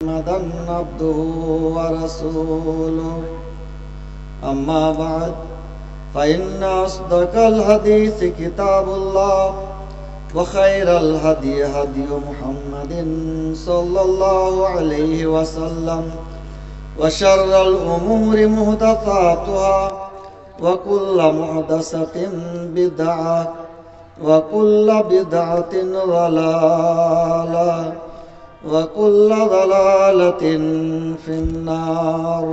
محمدًا عبده ورسوله أما بعد فإن أصدق الحديث كتاب الله وخير الهدي هدي محمد صلى الله عليه وسلم وشر الأمور محدثاتها وكل محدثة بدعة وكل بدعة ضلالة وكل ضلالة في النار.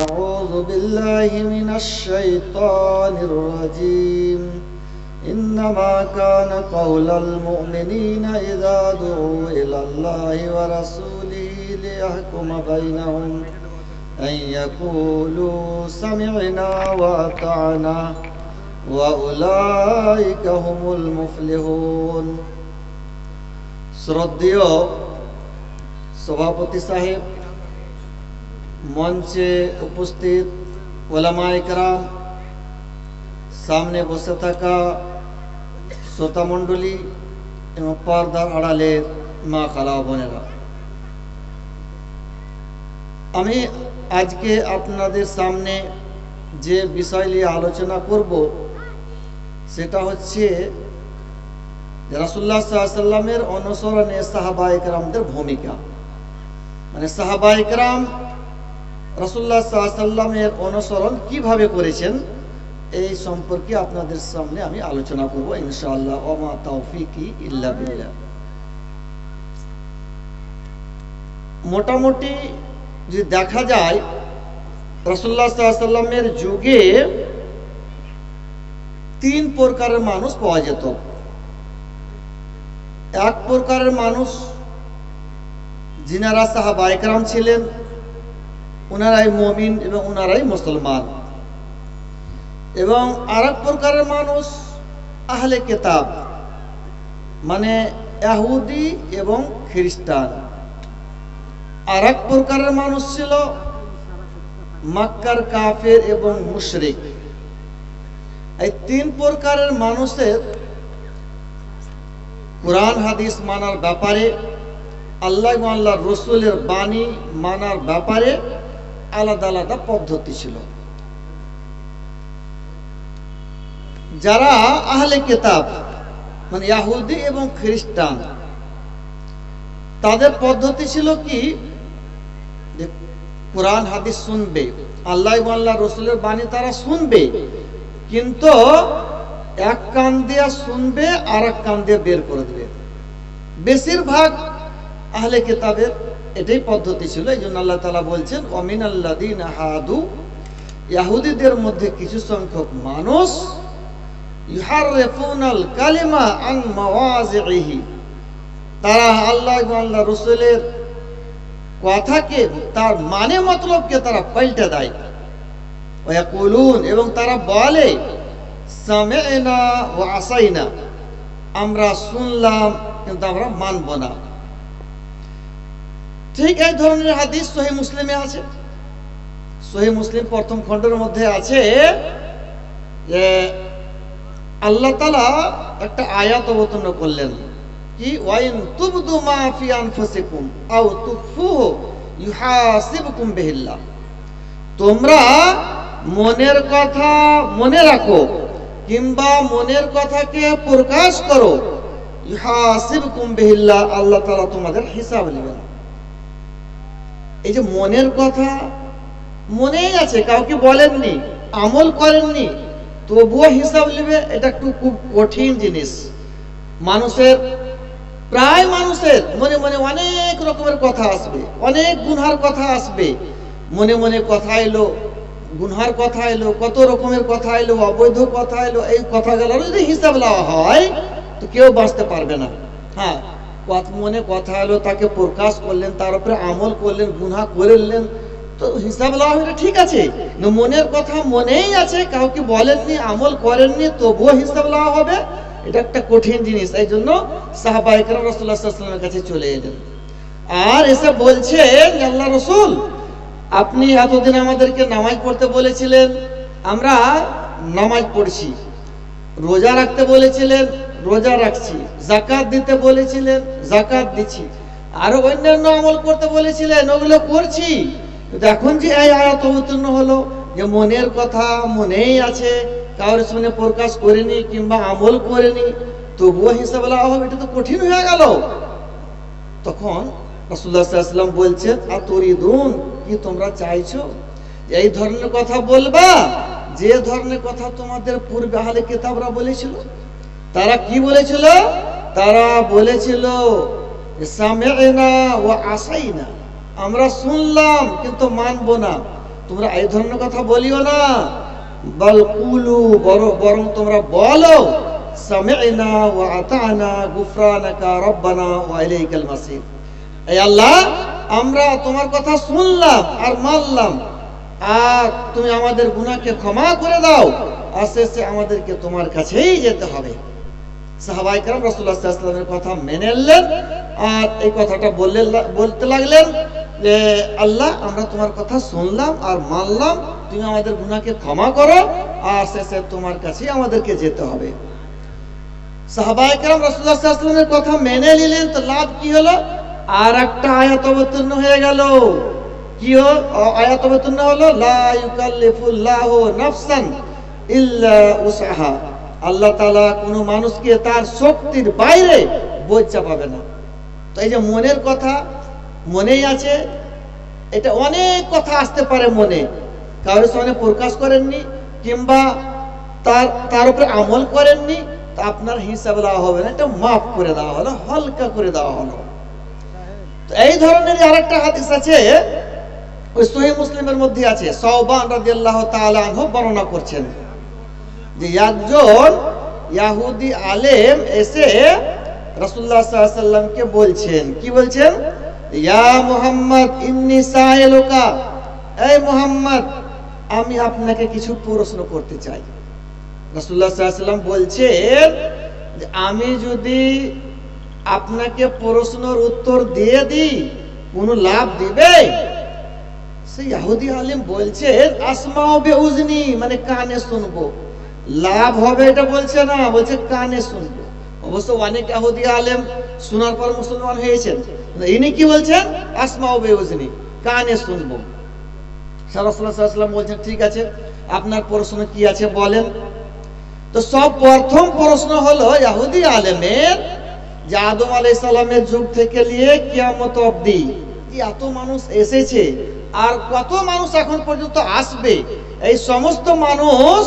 أعوذ بالله من الشيطان الرجيم. إنما كان قول المؤمنين إذا دعوا إلى الله ورسوله ليحكم بينهم أن يقولوا سمعنا وأطعنا وأولئك هم المفلحون. শ্রদ্ধেয় সভাপতি সাহেব, মঞ্চে উপস্থিত ওলামায়ে কেরাম, সামনে বসে থাকা শ্রোতা মণ্ডলী এবং পর্দার আড়ালের মা খালা বোনেরা, আমি আজকে আপনাদের সামনে যে বিষয় নিয়ে আলোচনা করব সেটা হচ্ছে রাসূলুল্লাহ সাল্লাল্লাহু আলাইহি ওয়াসাল্লামের অনুসরণে সাহাবায়ে কেরামদের ভূমিকা। মানে সাহাবায়ে কেরাম রাসূলুল্লাহ সাল্লাল্লাহু আলাইহি ওয়াসাল্লামের অনুসরণ কিভাবে করেছেন এই সম্পর্কে আপনাদের সামনে আমি আলোচনা করব ইনশাআল্লাহ। ওয়া মা তাওফীকি ইল্লা বিল্লাহ। মোটামুটি যদি দেখা যায় রাসূলুল্লাহ সাল্লাল্লাহু আলাইহি ওয়াসাল্লামের যুগে তিন প্রকারের মানুষ পাওয়া যেত। এক প্রকারের মানুষ যিনারা সাহাবায়ে কেরাম ছিলেন, ওনারাই মুমিন এবং ওনারাই মুসলমান। এবং আরেক প্রকারের মানুষ আহলে কিতাব, মানে ইহুদি এবং খ্রিস্টান। আরেক প্রকারের মানুষ ছিল মক্কার কাফের এবং মুশরিক। এই তিন প্রকারের মানুষের কোরআন হাদিস মানার ব্যাপারে, আল্লাহ এবং আল্লাহর রাসূলের বাণী মানার ব্যাপারে আলাদা আলাদা পদ্ধতি ছিল। যারা আহলে কিতাব মানে ইহুদি এবং খ্রিস্টান, তাদের পদ্ধতি ছিল কি, যে কোরআন হাদিস শুনবে, আল্লাহ এবং আল্লাহর রাসূলের বাণী তারা শুনবে, কিন্তু এক কান দিয়ে শুনবে আর এক কান দিয়ে বের করে দেবে। বেশিরভাগ আহলে কিতাবের এটাই পদ্ধতি ছিল। এই জন্য আল্লাহ তাআলা বলছেন ওয়ামিনাল্লাযীনা হাদু, ইহুদিদের মধ্যে কিছু সংখ্যক মানুষ ইউহাররিফুনাল কালিমা আন মাওয়াযিহি, তারা আল্লাহ এবং আল্লাহর রাসূলের কথাকে, তার মানে মতলবকে তারা পাল্টে দেয়। ওয়া ইয়াকুলুন, এবং তারা বলে সামি'না ওয়া আসাইনা, আমরা শুনলাম কিন্তু আমরা মানব না। ঠিক এই ধরনের হাদিস সহিহ মুসলিমে আছে। সহিহ মুসলিম প্রথম খণ্ডের মধ্যে আছে যে আল্লাহ তাআলা একটা আয়াত অবতীর্ণ করলেন কি, ওয়াইন তুবদু মা ফি আনফুসিকুম আও তুখফুহু ইউহাসিবকুম বিহিল্লাহ, তোমরা মনের কথা মনে রাখো কিংবা মনের কথাকে প্রকাশ করো, ইউহাসিবকুম বিহিল্লাহ, আল্লাহ তাআলা তোমাদের হিসাব নেবেন। এই যে মনের কথা মনেই আছে, কাউকে বলেননি, আমল করেননি, তবুও হিসাব নেবে, এটা একটু খুব কঠিন জিনিস। মানুষের প্রায় মানুষের মনে মনে অনেক রকমের কথা আসবে, অনেক গুনহার কথা আসবে, মনে মনে কথা এলো, গুনহার কথা এলো, কত রকমের কথা এলো, অবৈধ কথা এলো। এই কথাগুলোর যদি হিসাব নেওয়া হয় তো কেউ বাঁচতে পারবে না। হ্যাঁ, মনে কথা এলো, তাকে প্রকাশ করলেন, তার উপরে আমল করলেন, গুনহা করলেন, তো হিসাব নেওয়া এটা ঠিক আছে। মনের কথা মনেই আছে, কাউকে বলেননি, আমল করেননি, তবুও হিসাব নেওয়া হবে, এটা একটা কঠিন জিনিস। এই জন্য সাহাবায়ে কেরাম রাসূলুল্লাহ সাল্লাল্লাহু আলাইহি ওয়াসাল্লামের কাছে চলে এলেন আর এসে বলছেন, আল্লাহ রাসূল, আপনি এতদিন আমাদেরকে নামাজ পড়তে বলেছিলেন, আমরা নামাজ পড়ছি, রোজা রাখতে বলেছিলেন, রোজা রাখছি, যাকাত দিতে বলেছিলেন, যাকাত দিচ্ছি। আরো অন্যান্য আমল করতে বলেছিলেন, ওগুলো করছি। এখন যে এই আয়াত অবতীর্ণ হলো যে মনের কথা মনেই আছে, কারোর সামনে প্রকাশ করেনি কিংবা আমল করেনি, তবুও হিসাব দেওয়া হবে, এটা তো কঠিন হয়ে গেল। তখন রাসূলুল্লাহ সাল্লাল্লাহু আলাইহি ওয়াসাল্লাম বলছেন, আতুরিদুন, কি তোমরা চাইছো এই ধরনের কথা বলবা যে ধরনের কথা তোমাদের পূর্বে আহলে কিতাবরা বলেছিল? তারা কি বলেছিল? তারা বলেছিল সামি'না ওয়া আসাইনা, আমরা শুনলাম কিন্তু মানবো না। তোমরা এই ধরনের কথা বলিও না, বাল কুলু, বরং তোমরা বলো সামি'না ওয়া আতা'না গুফরানাকা রব্বানা ওয়া ইলাইকাল মাসির। এই আল্লাহ, আমরা তোমার কথা শুনলাম আর মানলাম, আর তুমি আমাদের গুনাহকে ক্ষমা করে দাও, আশেষে আমাদেরকে তোমার কাছেই যেতে হবে। সাহাবায়ে কেরাম রাসূলুল্লাহ সাল্লাল্লাহু আলাইহি ওয়াসাল্লামের কথা মেনে নিলেন আর এই কথাটা বলতে লাগলেন যে আল্লাহ, আমরা তোমার কথা শুনলাম আর মানলাম, তুমি আমাদের গুনাহকে ক্ষমা করো, আর শেষে তোমার কাছেই আমাদেরকে যেতে হবে। সাহাবায়ে কেরাম রাসূলুল্লাহ সাল্লাল্লাহু আলাইহি ওয়াসাল্লামের কথা মেনে নিলেন, তো লাভ কি হলো? আর একটা আয়াত অবতীর্ণ হয়ে গেল। কি আয়াত অবতীর্ণ হলো? লা ইউকাল্লিফুল্লাহু নাফসান ইল্লা উসআহা, আল্লাহ তাআলা কোনো মানুষকে তার শক্তির বাইরে বোঝ চাপাবে না। তো এই যে মনের কথা মনেই আছে, এটা অনেক কথা আসতে পারে মনে, কারোর সামনে প্রকাশ করেননি কিংবা তার উপরে আমল করেননি, তা আপনার হিসাব দেওয়া হবে না, এটা মাফ করে দেওয়া হলো, হালকা করে দেওয়া হলো। তো এই ধরনের আরেকটা হাদিস আছে, ওই সহিহ মুসলিমের মধ্যে আছে, সাওবান রাদিয়াল্লাহু তাআলা আনহু বর্ণনা করছেন যে একজন ইহুদি আলেম এসে রাসূলুল্লাহ সাল্লাল্লাহু আলাইহি ওয়াসাল্লামকে বলছেন, কি বলছেন? ইয়া মুহাম্মদ ইন্নী সাইলুকা, এই মুহাম্মদ, আমি আপনাকে কিছু প্রশ্ন করতে চাই। রাসূলুল্লাহ সাল্লাল্লাহু আলাইহি ওয়াসাল্লাম বলছেন যে আমি যদি আপনাকে প্রশ্নের উত্তর দিয়ে দিই কোনো লাভ দিবে? সেই ইহুদি আলেম বলছে আসমাউ বিউজনি, মানে কানে শুনবো, লাভ হবে এটা বলছে না, বলছে কানে শুনবো। অবশ্য অনেক ইহুদি আলেম শোনার পর মুসলমান হয়েছেন, ইনি কি বলছেন? আসমাউ বিউজনি, কানে শুনবো। রাসূলুল্লাহ সাল্লাল্লাহু আলাইহি ওয়াসাল্লাম বলছেন ঠিক আছে, আপনার প্রশ্ন কি আছে বলেন। তো সব প্রথম প্রশ্ন হলো ইহুদি আলেমের যে আদম আলাইহিস সালামের যুগ থেকে নিয়ে কিয়ামত অবধি এত মানুষ এসেছে আর কত মানুষ এখন পর্যন্ত আসবে, এই সমস্ত মানুষ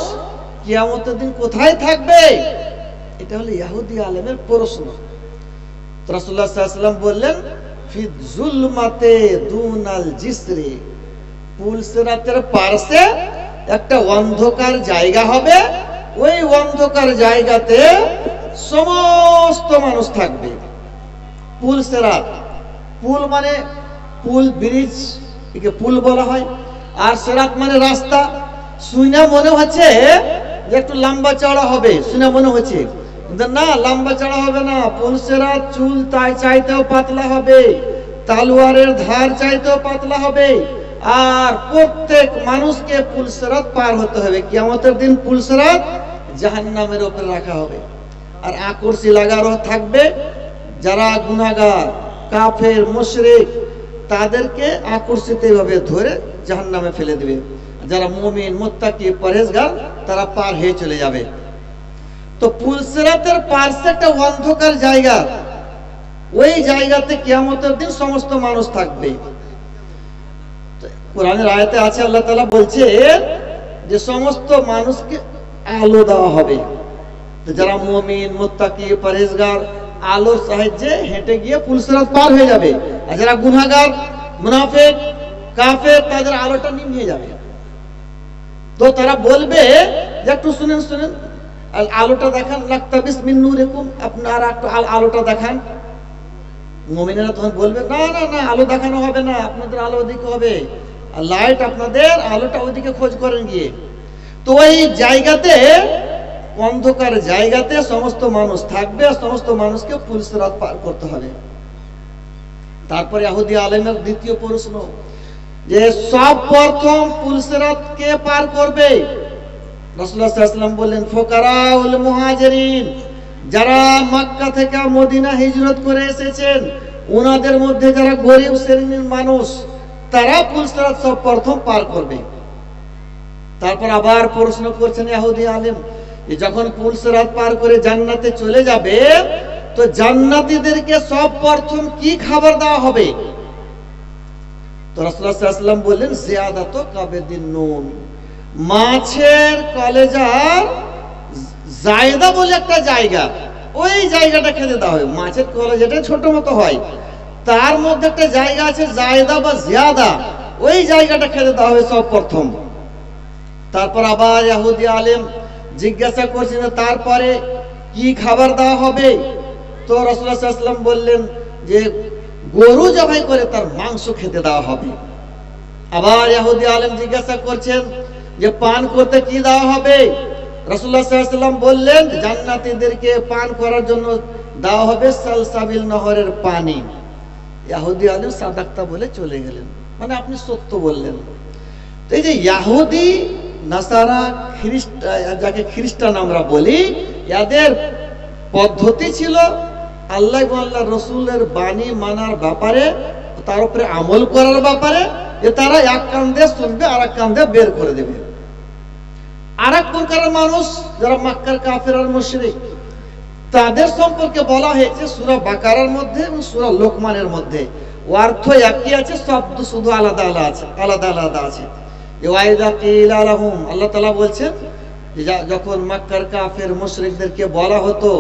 কিয়ামতের দিন কোথায় থাকবে? এটা হলো ইহুদি আলেমের প্রশ্ন। রাসূলুল্লাহ সাল্লাল্লাহু আলাইহি ওয়াসাল্লাম বললেন ফি যুলমাতে দুনাল জিসরি, পুল সিরাতের পাশে একটা অন্ধকার জায়গা হবে, ওই অন্ধকার জায়গাতে সমস্ত মানুষ থাকবে। পুল সিরাত, পুল মানে পুল, ব্রিজ, একে পুল বলা হয়, আর সিরাত মানে রাস্তা। শুনে মনে হচ্ছে যে একটু লম্বা চওড়া হবে, শুনে মনে হচ্ছে না, লম্বা চওড়া হবে না। পুল সিরাত চুল তাই চাইতেও পাতলা হবে, তালোয়ারের ধার চাইতেও পাতলা হবে, আর প্রত্যেক মানুষকে পুল সিরাত পার হতে হবে। কিয়ামতের দিন পুল সিরাত জাহান্নামের উপরে রাখা হবে, আর আকর্ষি লাগানো থাকবে। যারা গুনাহগার, কাফের, মুশরিক, তাদেরকে আকর্ষিত ভাবে ধরে জাহান্নামে ফেলে দিবে। যারা মুমিন, মুত্তাকি, পরহেজগার, তারা পার হয়ে চলে যাবে। তো পুল সিরাতের পাশে একটা অন্ধকার জায়গা, ওই জায়গাতে কিয়ামতের দিন সমস্ত মানুষ থাকবে। কোরআনের আয়াতে আছে, আল্লাহ তাআলা বলছে যে সমস্ত মানুষকে আলো দেওয়া হবে। যারা মুমিন, মুত্তাকি, পরহেজগার আলোর সাহায্যে হেঁটে গিয়ে পুল সিরাত পার হয়ে যাবে, আর যারা গুনাহগার, মুনাফিক, কাফের, তাদের আলোটা নিভিয়ে যাবে। তো তারা বলবে যে একটু শুনেন শুনেন, আলোটা দেখান, লাক্তাবিস মিন নূরিকুম, আপনারা একটু আলোটা দেখান। মুমিনেরা তখন বলবে না না না, আলো দেখানো হবে না, আপনাদের আলো ওদিকে হবে, লাইট আপনাদের, আলোটা ওদিকে খোঁজ করেন গিয়ে। তো ওই জায়গাতে, অন্ধকার জায়গাতে সমস্ত মানুষ থাকবে, আর সমস্ত মানুষকে পুল সিরাত পার করতে হবে। তারপরে ইহুদি আলেমের দ্বিতীয় প্রশ্ন যে সব প্রথম পুল সিরাত কে পার করবে? রাসূলুল্লাহ সাল্লাল্লাহু আলাইহি ওয়াসাল্লাম বললেন ফুকারাউল মুহাজিরিন, যারা মক্কা থেকে মদিনা হিজরত করে এসেছেন, ওনাদের মধ্যে যারা গরিব শ্রেণীর মানুষ তারা পুল সিরাত সব প্রথম পার করবে। তারপর আবার প্রশ্ন করছেন ইহুদি আলেম, যখন পুল সিরাত পার করে জান্নাতে চলে যাবে তো জান্নাতীদেরকে সব প্রথম কি খাবার দেওয়া হবে? তো রাসূলুল্লাহ সাল্লাল্লাহু আলাইহি ওয়াসাল্লাম বললেন জিয়াদাতু কাবিদিন নুন, মাছের কলেজার জায়দা বলে একটা জায়গা, ওই জায়গাটা খেতে দেওয়া হবে। মাছের কলেজাটা ছোট মতো হয়, তার মধ্যে একটা জায়গা আছে জায়দা বা জিয়াদা, ওই জায়গাটা খেতে দেওয়া হবে সব প্রথম। তারপর আবার ইহুদি আলেম জিজ্ঞাসা করছেন তারপরে কি খাবার দেওয়া হবে? তো রাসূলুল্লাহ সাল্লাল্লাহু আলাইহি ওয়াসাল্লাম বললেন যে গরু জবাই করে তার মাংস খেতে দেওয়া হবে। আবার ইহুদি আলেম জিজ্ঞাসা করছেন যে পান করতে কি দেওয়া হবে? রাসূলুল্লাহ সাল্লাল্লাহু আলাইহি ওয়াসাল্লাম বললেন জান্নাতীদেরকে পান করার জন্য দেওয়া হবে সালসাবিল নহরের পানি। ইহুদি আলেম সাদাক্তা বলে চলে গেলেন, মানে আপনি সত্য বললেন। তো এই যে ইহুদি নাসারা যাকে খ্রিস্টান আমরা বলি, এদের পদ্ধতি ছিল আল্লাহ এবং আল্লাহ রসুলের বাণী মানার ব্যাপারে, তার উপরে আমল করার ব্যাপারে, যে তারা এক কান দিয়ে শুনবে আর এক কান দিয়ে বের করে দেবে। আর এক প্রকারের মানুষ যারা মক্কার কাফের আর মুশরিক, তাদের সম্পর্কে বলা হয়েছে সূরা বাকারার মধ্যে এবং সূরা লোকমানের মধ্যে, অর্থ একই আছে, শব্দ শুধু আলাদা আলাদা আছে, আলাদা আলাদা আছে। ওয়াইদা কিলা লাহুম, আল্লাহ তাআলা বলছেন যখন মক্কার কাফের মুশরিকদেরকে বলা হতো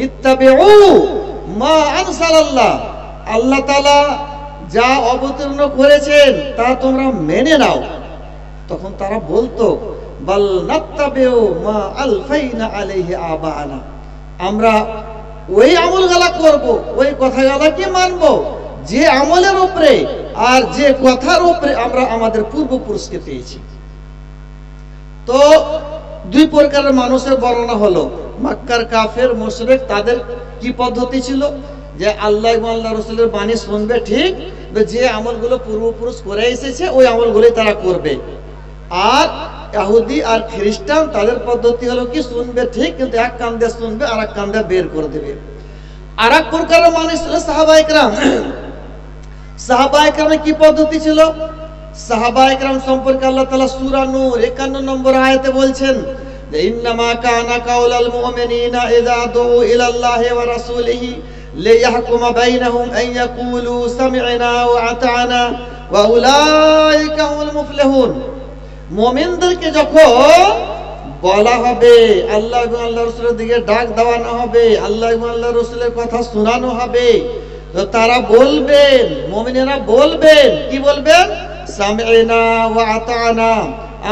ইত্তাবিউ মা আনসালাল্লাহ, আল্লাহ তাআলা যা অবতীর্ণ করেছেন তা তোমরা মেনে নাও, তখন তারা বলতো বাল নাত্তাবিউ মা আলফাইনা আলাইহি আবানা, আমরা ওই আমলগুলা করব, ওই কথাগুলাকে মানব যে আমলের উপরে আর যে কথার উপরে আমরা আমাদের পূর্বপুরুষকে পেয়েছি। তো দুই প্রকারের মানুষের বর্ণনা হলো, মক্কার কাফের মুশরিক তাদের কি পদ্ধতি ছিল যে আল্লাহ এবং আল্লাহ রাসূলের বাণী শুনবে ঠিক, যে আমলগুলো পূর্বপুরুষ করে এসেছে ওই আমলগুলোই তারা করবে। আর ইহুদি আর খ্রিস্টান তাদের পদ্ধতি হলো কি শুনবে ঠিক, কিন্তু এক কান দিয়ে শুনবে আর এক কান দিয়ে বের করে দেবে। আর এক প্রকারের মানুষ ছিল সাহাবায়ে কেরাম। সাহাবায়ে কেরামের কি পদ্ধতি ছিল? সাহাবায়ে কেরাম সম্পর্কে আল্লাহ তাআলা সূরা নূর 51 নম্বর আয়াতে বলছেন যে ইন্নামা কানা কাউলাল মুমিনিনা ইযা দুউ ইলাল্লাহি ওয়া রাসূলিহি লিয়াহকুমা বাইনাহুম আন ইয়াকুলু সামি'না ওয়া আতা'না ওয়া উলাইকা হুমুল মুফলিহুন। মুমিনদেরকে যখন বলা হবে, আল্লাহ এবং আল্লাহ রাসূলের দিকে ডাক দেওয়ানো হবে, আল্লাহ এবং আল্লাহ রাসূলের কথা শোনানো হবে, তো তারা বলবেন, মুমিনেরা বলবেন, কি বলবেন? সামি'না ওয়া আতা'না,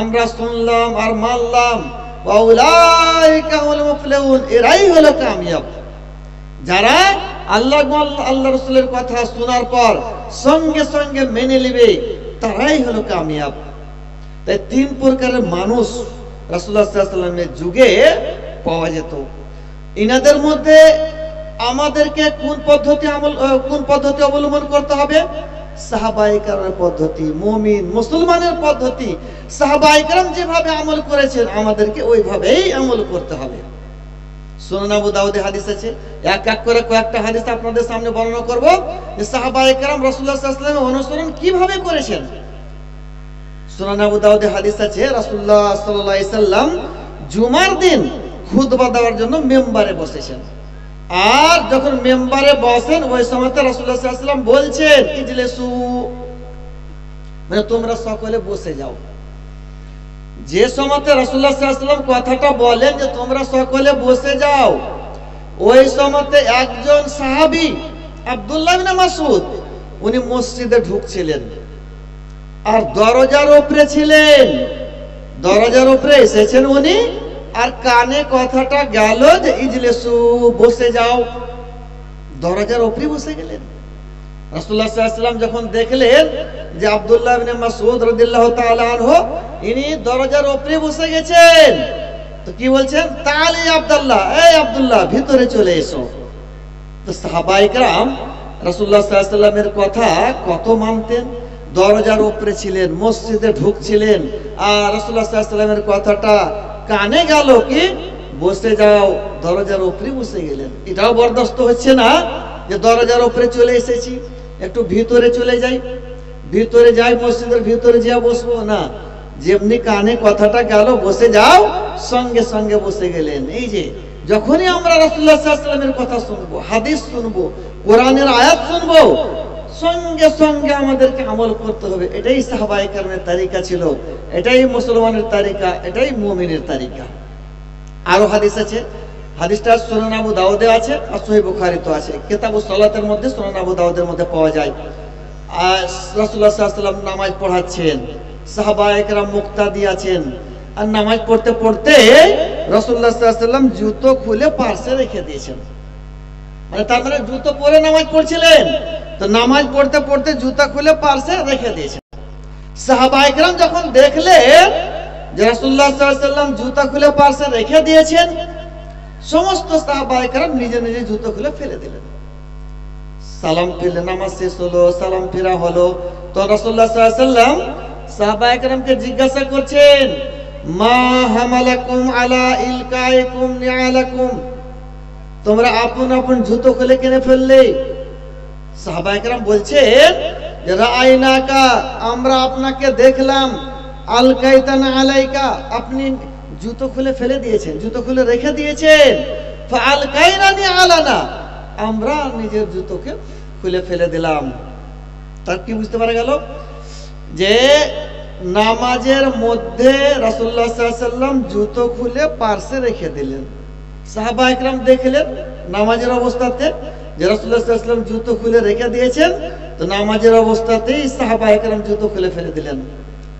আমরা শুনলাম আর মানলাম, ওয়া উলাইকা হুমুল মুফলিহুন, এরাই হলো কামিয়াব। যারা আল্লাহ এবং আল্লাহ রাসূলের কথা শোনার পর সঙ্গে সঙ্গে মেনে নেবে, তারাই হলো কামিয়াব। তাই তিন প্রকারের মানুষ রাসূলুল্লাহ সাল্লাল্লাহু আলাইহি ওয়াসাল্লামের যুগে পাওয়া যেত। ইনাদের মধ্যে আমাদেরকে কোন পদ্ধতি অবলম্বন করতে হবে? সাহাবায়ে কেরামের পদ্ধতি, মুমিন মুসলমানের পদ্ধতি। সাহাবায়ে কেরাম যেভাবে আমল করেছেন আমাদেরকে ওইভাবেই আমল করতে হবে। সুনান আবু দাউদে হাদিস আছে, এক এক করে কয়েকটা হাদিস আপনাদের সামনে বর্ণনা করব যে সাহাবায়ে কেরাম রাসূলুল্লাহ সাল্লাল্লাহু আলাইহি ওয়াসাল্লামের অনুসরণ কিভাবে করেছেন। সুনান আবু দাউদে হাদিস আছে, রাসূলুল্লাহ সাল্লাল্লাহু আলাইহি সাল্লাম জুমার দিন খুতবা দেওয়ার জন্য মিম্বারে বসেছেন। আর যখন মিম্বারে বসেন ওই সময়তে রাসূলুল্লাহ সাল্লাল্লাহু আলাইহি ওয়াসাল্লাম বলছেন ইজলিসু, মানে তোমরা সকলে বসে যাও। যে সময়তে রাসূলুল্লাহ সাল্লাল্লাহু আলাইহি ওয়াসাল্লাম কথাটা বলেন যে তোমরা সকলে বসে যাও, ওই সময়তে একজন সাহাবী আব্দুল্লাহ ইবনে মাসউদ উনি মসজিদে ঢুকছিলেন আর দরজার উপরে ছিলেন, দরজার উপরে এসেছেন উনি, আর কানে কথাটা গেল যে ইজলিসু, বসে যাও। দরজার উপরে বসে গেলেন। রাসূলুল্লাহ সাল্লাল্লাহু আলাইহি ওয়াসাল্লাম যখন দেখলেন যে আব্দুল্লাহ ইবনে মাসউদ রাদিয়াল্লাহু তাআলা আনহু ইনি দরজার উপরে বসে গেছেন, তো কি বলছেন? তাআলি আব্দুল্লাহ, এই আব্দুল্লাহ ভিতরে চলে এসো। তো সাহাবায়ে কেরাম রাসূলুল্লাহ সাল্লাল্লাহু আলাইহি ওয়াসাল্লামের কথা কত মানতেন। দরজার উপরে ছিলেন, মসজিদে ঢুকছিলেন, আর রাসূলুল্লাহ সাল্লাল্লাহু আলাইহি ওয়াসাল্লামের কথাটা কানে গেল কি বসে যাও, দরজার উপরে বসে গেলেন। এটাও বরদাস্ত হচ্ছে না। যে দরজার উপরে চলে এসেছি, একটু ভিতরে চলে যাই, ভিতরে যাই, মসজিদের ভিতরে যা বসবো না, যেমনি কানে কথাটা গেল বসে যাও, সঙ্গে সঙ্গে বসে গেলেন। এই যে যখনই আমরা রাসূলুল্লাহ সাল্লাল্লাহু আলাইহি ওয়াসাল্লামের কথা শুনবো, হাদিস শুনবো, কোরআনের আয়াত শুনবো, সঙ্গে সঙ্গে আমাদেরকে আমল করতে হবে। এটাই সাহাবায়ে কেরামের তারিকা ছিল, এটাই মুসলমানের তারিকা, এটাই মুমিনের তারিকা। আরো হাদিস আছে, হাদিসটা সুনান আবু দাউদে আছে আর সহিহ বুখারীতে আছে। কিতাবুস সালাতের মধ্যে সুনান আবু দাউদের মধ্যে পাওয়া যায়। আর রাসূলুল্লাহ সাল্লাল্লাহু আলাইহি ওয়াসাল্লাম নামাজ পড়াচ্ছেন, সাহাবায়ে কেরাম মুক্তাদি আছেন, আর নামাজ পড়তে পড়তে রাসূলুল্লাহ সাল্লাল্লাহু আলাইহি ওয়াসাল্লাম জুতো খুলে পার্শ্বে রেখে দিয়েছেন। মানে তার মানে জুতো পরে নামাজ পড়ছিলেন, তো নামাজ পড়তে পড়তে জুতা খুলে পার্শ্বে রেখে দিয়েছেন। সাহাবায়ে কেরাম যখন দেখলেন যে রাসূলুল্লাহ সাল্লাল্লাহু আলাইহি ওয়াসাল্লাম জুতা খুলে পার্শ্বে রেখে দিয়েছেন, সমস্ত সাহাবায়ে কেরাম নিজে নিজে জুতো খুলে ফেলে দিলেন। সালাম ফিরলে নামাজ শেষ হলো, সালাম ফিরা হলো, তো রাসূলুল্লাহ সাল্লাল্লাহু আলাইহি ওয়াসাল্লাম সাহাবায়ে কেরামকে জিজ্ঞাসা করছেন, মা হামালাকুম আলা ইলকাইকুম নিআলাকুম, তোমরা আপন আপন জুতো খুলে কিনে ফেললে? সাহাবায়ে কেরাম বলছেন যে রাআইনাকা, আমরা আপনাকে দেখলাম, আলকাইতানা আলাইকা, আপনি জুতো খুলে ফেলে দিয়েছেন, জুতো খুলে রেখে দিয়েছেন, ফাআলকাইনানি আলানা, আমরা নিজের জুতোকে খুলে ফেলে দিলাম। তার কি বুঝতে পারা গেল? যে নামাজের মধ্যে রাসূলুল্লাহ সাল্লাল্লাহু আলাইহি ওয়াসাল্লাম জুতো খুলে পার্শ্বে রেখে দিলেন। সাহাবায়ে কেরাম দেখলেন নামাজের অবস্থাতে যে রাসূলুল্লাহ সাল্লাল্লাহু আলাইহি ওয়াসাল্লাম জুতো খুলে রেখে দিয়েছেন, তো নামাজের অবস্থাতেই সাহাবায়ে কেরাম জুতো খুলে ফেলে দিলেন।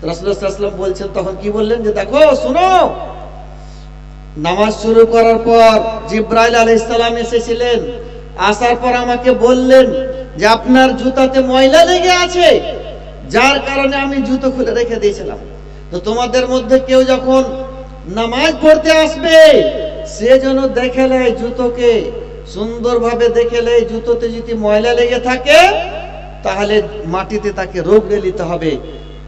রাসূলুল্লাহ সাল্লাল্লাহু আলাইহি ওয়াসাল্লাম বলছেন, তখন কি বললেন যে দেখো শুনো, নামাজ শুরু করার পর জিবরাইল আলাইহিস সালাম এসেছিলেন, আসার পর আমাকে বললেন যে আপনার জুতাতে ময়লা লেগে আছে, যার কারণে আমি জুতো খুলে রেখে দিয়েছিলাম। তো তোমাদের মধ্যে কেউ যখন নামাজ পড়তে আসবে, সে যেন দেখে নেয় জুতোকে, সুন্দরভাবে দেখে নেয়, জুতোতে যদি ময়লা লেগে থাকে তাহলে মাটিতে তাকে রগড়ে নিতে হবে,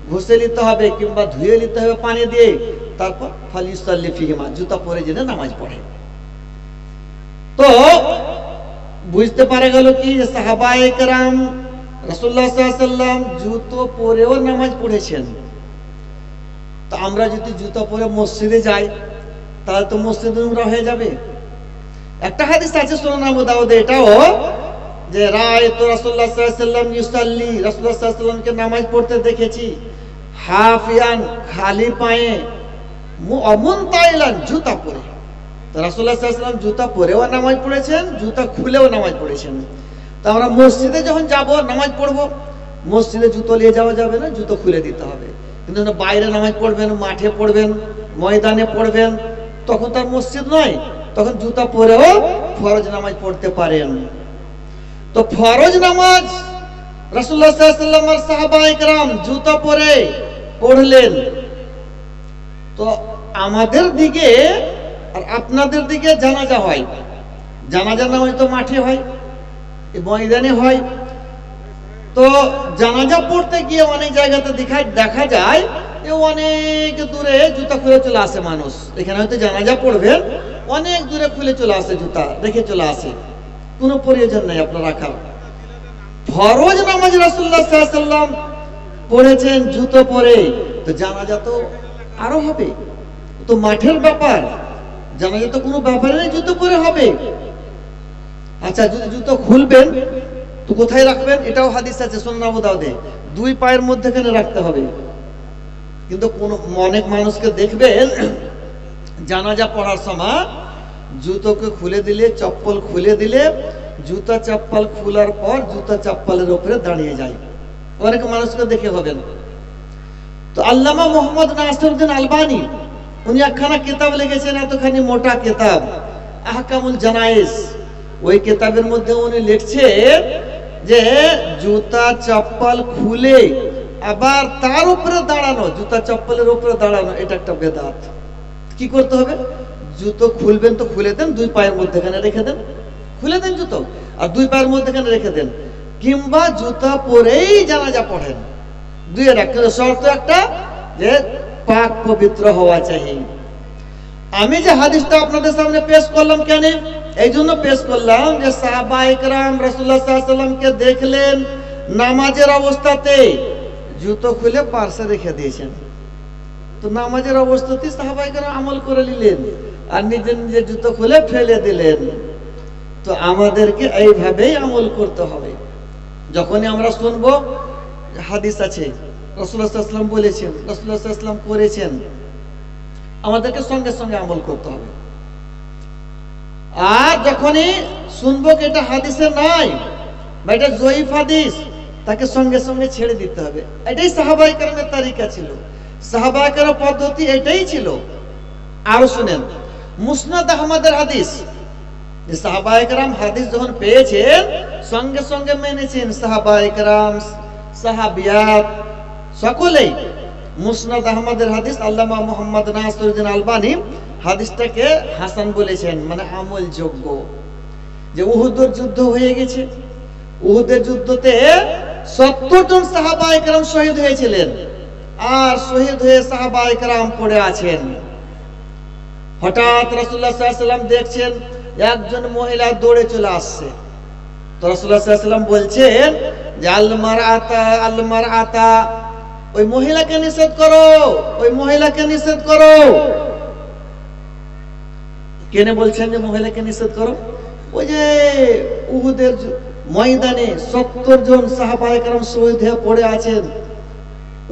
ঘষে নিতে হবে, কিংবা ধুয়ে নিতে হবে পানি দিয়ে, তারপর ফালিসাল্লি ফিহিমা, জুতা পরে যেন নামাজ পড়ে। তো বুঝতে পারা গেল কি যে সাহাবায়ে কেরাম রাসূলুল্লাহ সাল্লাল্লাহু আলাইহি ওয়াসাল্লাম জুতো পরেও নামাজ পড়েছেন। তো আমরা যদি জুতো পরে মসজিদে যাই তাহলে তো মসজিদ নোংরা হয়ে যাবে। একটা হাদিস আছে সুনান আবু দাউদে, এটাও যে রাআইতু রাসূলুল্লাহ সাল্লাল্লাহু আলাইহি ওয়াসাল্লাম ইউসাল্লি, রাসূলুল্লাহ সাল্লাল্লাহু আলাইহি ওয়াসাল্লামকে নামাজ পড়তে দেখেছি, হাফিয়ান, খালি পায়ে, মুনতাইলান, জুতা পরে। তো রাসূলুল্লাহ সাল্লাল্লাহু আলাইহি ওয়াসাল্লাম জুতা পরেও নামাজ পড়েছেন, জুতা খুলেও নামাজ পড়েছেন। তো আমরা মসজিদে যখন যাব নামাজ পড়বো, মসজিদে জুতো নিয়ে যাওয়া যাবে না, জুতো খুলে দিতে হবে। কিন্তু বাইরে নামাজ পড়বেন, মাঠে পড়বেন, ময়দানে পড়বেন, তখন তার মসজিদ নয়, তখন জুতা পরেও ফরজ নামাজ পড়তে পারেন। তো ফরজ নামাজ রাসূলুল্লাহ সাল্লাল্লাহু আলাইহি ওয়াসাল্লাম আর সাহাবায়ে কেরাম জুতা পরে পড়লেন। তো আমাদের দিকে আর আপনাদের দিকে জানাজা হয়, জানাজা নামাজ তো মাঠে হয়, ময়দানে হয়। তো জানাজা পড়তে গিয়ে অনেক জায়গাতে দেখা যায় যে অনেক দূরে জুতা খুলে চলে আসে মানুষ। এখানে হয়তো জানাজা পড়বেন, অনেক দূরে খুলে চলে আসে, জুতা রেখে চলে আসে, কোনো প্রয়োজন নেই আপনার রাখার। ফরজ নামাজ রাসূলুল্লাহ সাল্লাল্লাহু আলাইহি ওয়াসাল্লাম পড়েছেন জুতো পরে, তো জানাজা তো আরো হবে, তো মাঠের ব্যাপার, জানাজা তো কোনো ব্যাপার নেই, জুতো পরে হবে। আচ্ছা, যদি জুতো খুলবেন তো কোথায় রাখবেন? এটাও হাদিস আছে সুনান আবু দাউদে, দুই পায়ের মধ্যখানে রাখতে হবে। কিন্তু কোন অনেক মানুষকে দেখবেন জানাজা পড়ার সময় জুতোকে খুলে দিলে, চপ্পল খুলে দিলে, জুতা চপ্পল খোলার পর জুতা চপ্পলের উপরে দাঁড়িয়ে যায়। অনেক মানুষকে দেখে হবেন। তো আল্লামা মুহাম্মদ নাসিরউদ্দিন আলবানী উনি একখানা কিতাব লিখেছেন, এতখানি মোটা কিতাব, আহকামুল জানাইজ। ওই কিতাবের মধ্যে উনি লিখছেন যে জুতা চপ্পল খুলে আবার তার উপরে দাঁড়ানো, জুতা চপ্পলের উপরে দাঁড়ানো, এটা একটা বেদাত। কি করতে হবে? জুতো খুলবেন তো খুলে দেন, দুই পায়ের মধ্যখানে রেখে দেন, খুলে দেন জুতো আর দুই পায়ের মধ্যখানে রেখে দেন, কিংবা জুতা পরেই জানাজা পড়েন। দুইয়ের একটা শর্ত, একটা যে পাক পবিত্র হওয়া চাই। আমি যে হাদিসটা আপনাদের সামনে পেশ করলাম কেন, এই জন্য পেশ করলাম যে সাহাবায়ে কেরাম রাসূলুল্লাহ সাল্লাল্লাহু আলাইহি ওয়াসাল্লামকে দেখলেন নামাজের অবস্থাতে জুতো খুলে পার্শ্বে রেখে দিয়েছেন। তো নামাজের অবস্থাতে সাহাবায়ে কেরাম আমল করে নিলেন আর নিজে নিজে জুতো খুলে ফেলে দিলেন। তো আমাদেরকে এইভাবেই আমল করতে হবে। যখনই আমরা শুনবো হাদিস আছে, রাসূলুল্লাহ সাল্লাল্লাহু আলাইহি ওয়াসাল্লাম বলেছেন, রাসূলুল্লাহ সাল্লাল্লাহু আলাইহি ওয়াসাল্লাম করেছেন, আমাদেরকে সঙ্গে সঙ্গে আমল করতে হবে। আর যখনই শুনবো কি এটা হাদিসে নাই বা এটা জয়ীফ হাদিস, তাকে সঙ্গে সঙ্গে ছেড়ে দিতে হবে। এটাই সাহাবায়ে কেরামের তরিকা ছিল, সাহাবায়ে কেরামের পদ্ধতি এটাই ছিল। আর শুনেন মুসনাদ আহমদের হাদিস, যে সাহাবায়ে কেরাম হাদিস যখন পেয়েছেন সঙ্গে সঙ্গে মেনেছেন, সাহাবায়ে কেরাম সাহাবিয়াত সকলেই। মুসনাদ আহমদের হাদিস আল্লামা মুহাম্মদ নাসিরউদ্দিন আলবানী হাদিসটাকে হাসান বলেছেন, মানে আমল যোগ্য। যে উহুদের যুদ্ধ হয়ে গেছে, উহুদের যুদ্ধতে 70 জন সাহাবায়ে কেরাম শহীদ হয়েছিলেন, আর শহীদ হয়ে সাহাবায়ে কেরাম পড়ে আছেন। হঠাৎ রাসূলুল্লাহ সাল্লাল্লাহু আলাইহি ওয়াসাল্লাম দেখছেন একজন মহিলা দৌড়ে চলে আসছে। তো রাসূলুল্লাহ সাল্লাল্লাহু আলাইহি ওয়াসাল্লাম বলছেন যে আল মারআতা, ওই মহিলাকে নিষেধ করো, ওই মহিলাকে নিষেধ করো। কেন বলছেন যে মহিলাকে নিষেধ করো? ওই যে উহুদের ময়দানে 70 জন সাহাবায়ে কেরাম শহীদ হয়ে পড়ে আছেন,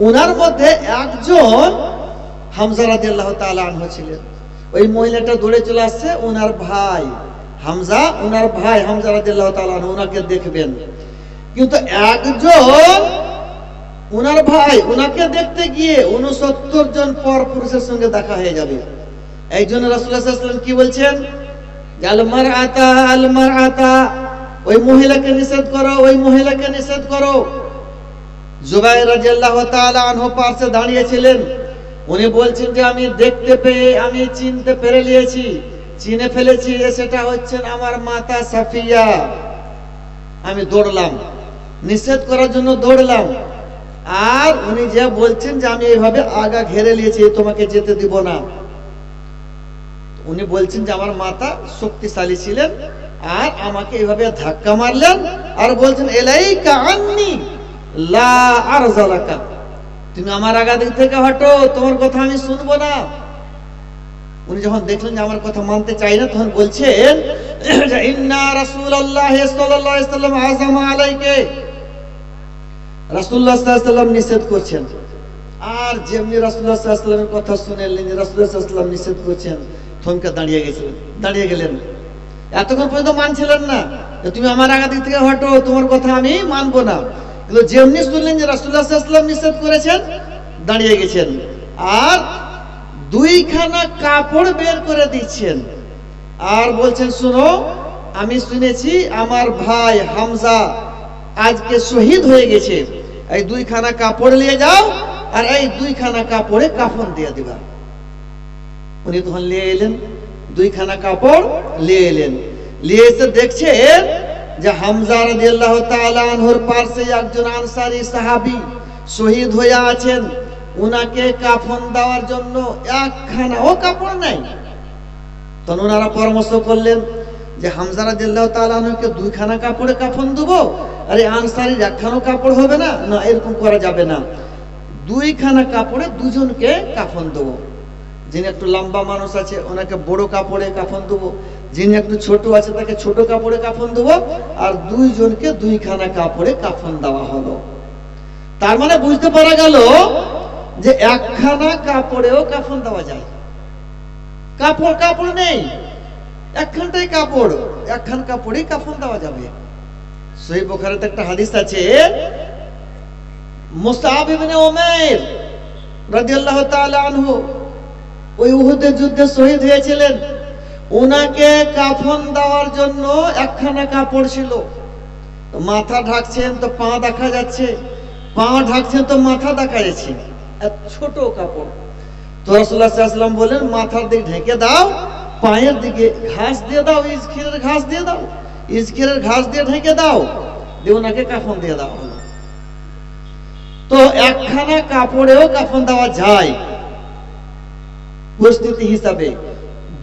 ওনার মধ্যে একজন হামজা রাদিয়াল্লাহু তাআলা আনহু ছিলেন। ওই মহিলাটা দৌড়ে চলে আসছে, ওনার ভাই হামজা, ওনার ভাই হামজা রাদিয়াল্লাহু তাআলা আনহু ওনাকে দেখবেন। কিন্তু একজন ওনার ভাই ওনাকে দেখতে গিয়ে 69 জন পর পুরুষের সঙ্গে দেখা হয়ে যাবে। এই জন্য রাসূলুল্লাহ সাল্লাল্লাহু আলাইহি ওয়াসাল্লাম কি বলছেন? আল মারআতা, ওই মহিলাকে নিষেধ করো, ওই মহিলাকে নিষেধ করো। জুবাইর রাদিয়াল্লাহু তাআলা আনহু পাশে দাঁড়িয়ে ছিলেন। উনি বলছেন যে আমি দেখতে পেয়ে, আমি চিনতে পেরে নিয়েছি, চিনে ফেলেছি, সেটা হচ্ছেন আমার মাতা সাফিয়া। আমি দৌড়লাম, নিষেধ করার জন্য দৌড়লাম। আর উনি যে বলছেন যে আমি এইভাবে আগা ঘেরে নিয়েছি, তোমাকে যেতে দিব না। উনি বলছেন যে আমার মাতা শক্তিশালী ছিলেন আর আমাকে এইভাবে ধাক্কা মারলেন আর বলছেন এলাইকা আন্নি লা আরজালাকা, তুমি আমার আগা দিক থেকে হটো, তোমার কথা আমি শুনবো না। উনি যখন দেখলেন যে আমার কথা মানতে চাই না, তখন বলছেন যে ইন্না রাসূলুল্লাহ সাল্লাল্লাহু আলাইহি ওয়াসাল্লাম আযামা আলাইকা, রাসূলুল্লাহ সাল্লাল্লাহু আলাইহি ওয়াসাল্লাম নিষেধ করছেন। আর যেমনি রাসূলুল্লাহ সাল্লাল্লাহু আলাইহি ওয়াসাল্লামের কথা শুনলেন যে রাসূলুল্লাহ সাল্লাল্লাহু আলাইহি ওয়াসাল্লাম নিষেধ করছেন, থমকে দাঁড়িয়ে গেলেন। এতক্ষণ পর্যন্ত মানছিলেন না যে তুমি আমার আগা দিক থেকে হটো, তোমার কথা আমি মানবো না। কিন্তু যেমনি শুনলেন যে রাসূলুল্লাহ সাল্লাল্লাহু আলাইহি ওয়াসাল্লাম নিষেধ করেছেন, দাঁড়িয়ে গেছেন। আর 2খানা কাপড় বের করে দিচ্ছেন আর বলছেন শোনো, আমি শুনেছি আমার ভাই হামজা আজকে শহীদ হয়ে গেছে, এই 2খানা কাপড় নিয়ে যাও আর এই 2খানা কাপড়ে কাফন দিয়ে দিবা। উনি তখন নিয়ে এলেন, 2খানা কাপড় নিয়ে এলেন। নিয়ে এসে দেখছেন যে হামজা রাদিয়াল্লাহু তাআলা আনহুর পাশে একজন আনসারী সাহাবী শহীদ হয়ে আছেন, উনাকে কাফন দেওয়ার জন্য একখানাও কাপড় নাই। তখন ওনারা পরামর্শ করলেন যে হামজা রাদিয়াল্লাহু তাআলা আনহুকে 2খানা কাপড়ে কাফন দেবো আর এই আনসারীর একখানাও কাপড় হবে না, না এরকম করা যাবে না, 2খানা কাপড়ে দুজনকে কাফন দেবো। যিনি একটু লম্বা মানুষ আছে ওনাকে বড় কাপড়ে কাফন দেবো, যিনি একটু ছোট আছে তাকে ছোট কাপড়ে কাফন দেবো, আর 2জনকে 2খানা কাপড়ে কাফন দেওয়া হলো। তার মানে বুঝতে পারা গেল যে একখানা কাপড়েও কাফন দেওয়া যায়। কাপড় নেই, একখানটাই কাপড়, একখান কাপড়েই কাফন দেওয়া যাবে। সহিহ বুখারীতে একটা হাদিস আছে, মুসআব ইবনে উমাইর রাদিয়াল্লাহু তাআলা আনহু ওই উহুদের যুদ্ধে শহীদ হয়েছিলেন, ওনাকে কাফন দেওয়ার জন্য একখানা কাপড় ছিল। মাথা ঢাকছেন তো পা দেখা যাচ্ছে, পা ঢাকছেন তো মাথা দেখা যাচ্ছে, ছোট কাপড়। তো রাসূলুল্লাহ সাল্লাল্লাহু আলাইহি ওয়াসাল্লাম বলেন মাথার দিকে ঢেকে দাও, পায়ের দিকে ঘাস দিয়ে দাও, ইজখিরের ঘাস দিয়ে দাও, ইজখিরের ঘাস দিয়ে ঢেকে দাও, দিয়ে ওনাকে কাফন দিয়ে দেওয়া হলো। তো একখানা কাপড়েও কাফন দেওয়া যায় পরিস্থিতি হিসাবে,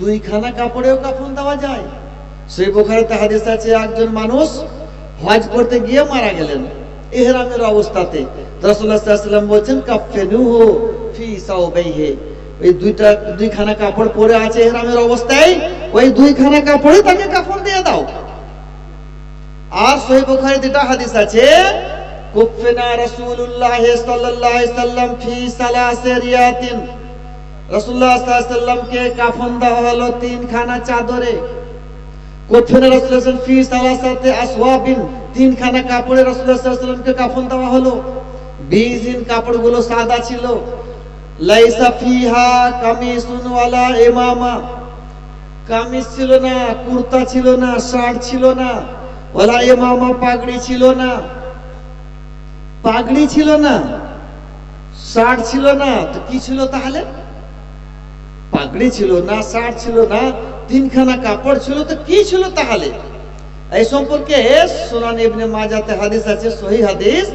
দুইখানা কাপড়েও কাফন দেওয়া যায়। সেই বুখারীতে হাদিস আছে, একজন মানুষ হজ করতে গিয়ে মারা গেলেন ইহরামের অবস্থাতে। রাসূলুল্লাহ সাল্লাল্লাহু আলাইহি ওয়াসাল্লাম বলেছেন কাফফিনুহু ফি সাওবাইহি, ওই দুইখানা কাপড় পরে আছে ইহরামের অবস্থায়, ওই দুইখানা কাপড়ে তাকে কাফন দিয়ে দাও। আর সহিহ বুখারীতে একটা হাদিস আছে, কুফিনা রাসূলুল্লাহ সাল্লাল্লাহু আলাইহি ওয়াসাল্লাম ফি সালাসি রিয়াতিন, রাসূলুল্লাহ সাল্লাল্লাহু আলাইহি ওয়াসাল্লামকে কাফন দেওয়া হলো তিনখানা চাদরে। কুফিনা রাসূলুল্লাহ ফি সালাসাতি আসওয়াবিন, তিনখানা কাপড়ে রাসূলুল্লাহ সাল্লাল্লাহু আলাইহি ওয়াসাল্লামকে কাফন দেওয়া হলো। বিজিন, কাপড়গুলো সাদা ছিল। লাইসা ফিহা কামিসুন ওয়ালা ইমামা, কামিজ ছিল না, কুর্তা ছিল না, শার্ট ছিল না, ওয়ালা ইমামা, পাগড়ি ছিল না, পাগড়ি ছিল না, শার্ট ছিল না, তো কি ছিল তাহলে? পাগড়ি ছিল না, শার্ট ছিল না, তিনখানা কাপড় ছিল, তো কি ছিল তাহলে? এই সম্পর্কে সুনান ইবনে মাজাতে হাদিস আছে, সহিহ হাদিস,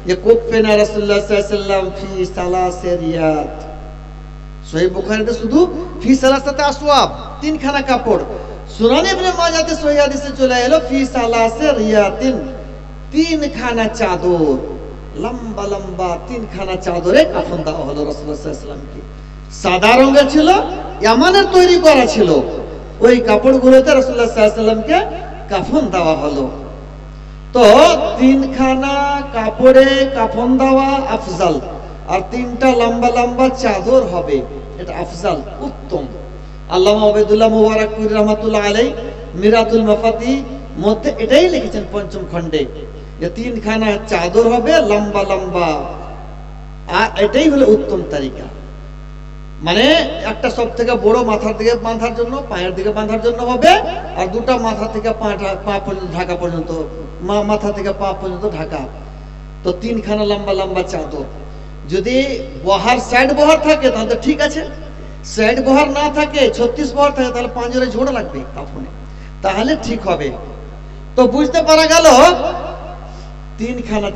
যে কুফিনা রাসূলুল্লাহ সাল্লাল্লাহু আলাইহি ওয়াসাল্লাম ফি সালাসি রিয়াত। সহিহ বুখারীতে শুধু ফি সালাসাতি আসওয়াব, তিনখানা কাপড়। সুনান ইবনে মাজাতে সহিহ হাদিসে চলে এলো ফি সালাসি রিয়াতিন, তিনখানা চাদর, লম্বা লম্বা তিনখানা চাদরে কাফন দেওয়া হলো রাসূলুল্লাহ সাল্লাল্লাহু আলাইহি ওয়াসাল্লামকে। সাদা রঙের ছিল, ইয়ামানের তৈরি করা ছিল, ওই কাপড়গুলোতে রাসূলুল্লাহ সাল্লাল্লাহু আলাইহি ওয়াসাল্লামকে কাফন দেওয়া হলো। তো তিনখানা কাপড়ে কাফন দেওয়া আফজাল, আর তিনটা লম্বা লম্বা চাদর হবে, এটা আফজাল, উত্তম। আল্লামা ওবায়দুল্লাহ মুবারাকপুরী রাহমাতুল্লাহ আলাইহি মিরাতুল মাফাতি মধ্যে এটাই লিখেছেন পঞ্চম খণ্ডে, যে তিনখানা চাদর হবে লম্বা লম্বা, আর এটাই হলো উত্তম তরিকা। মানে একটা সব থেকে বড় মাথার দিকে বাঁধার জন্য, পায়ের দিকে বাঁধার জন্য হবে, আর দুটা মাথা থেকে পা পর্যন্ত ঢাকা পর্যন্ত, মাথা থেকে পা পর্যন্ত ঢাকা। তো তিনখানা লম্বা লম্বা চাদর। যদি বহার সাইড বহার থাকে তাহলে তো ঠিক আছে, সাইড বহার না থাকে, 36 বহার থাকে, তাহলে পাঁজরে জোড়া লাগবে কাফনে, তাহলে ঠিক হবে। তো বুঝতে পারা গেল তিনখানা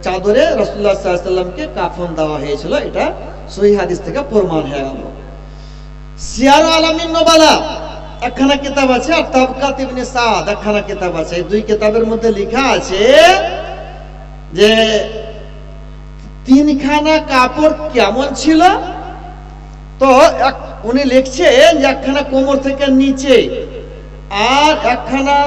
চাদরে রাসূলুল্লাহ সাল্লাল্লাহু আলাইহি ওয়াসাল্লামকে কাফন দেওয়া হয়েছিল, এটা সহিহ হাদিস থেকে প্রমাণ হয়ে গেল। সিয়ার আলামিন নুবালা একখানা কিতাব আছে, আর তাবকাত ইবনে সাদ একখানা কিতাব আছে। এই দুই কিতাবের মধ্যে লেখা আছে যে তিনখানা কাপড় কেমন ছিল। তো উনি লিখছেন যে একখানা কোমর থেকে নিচে, আর একখানা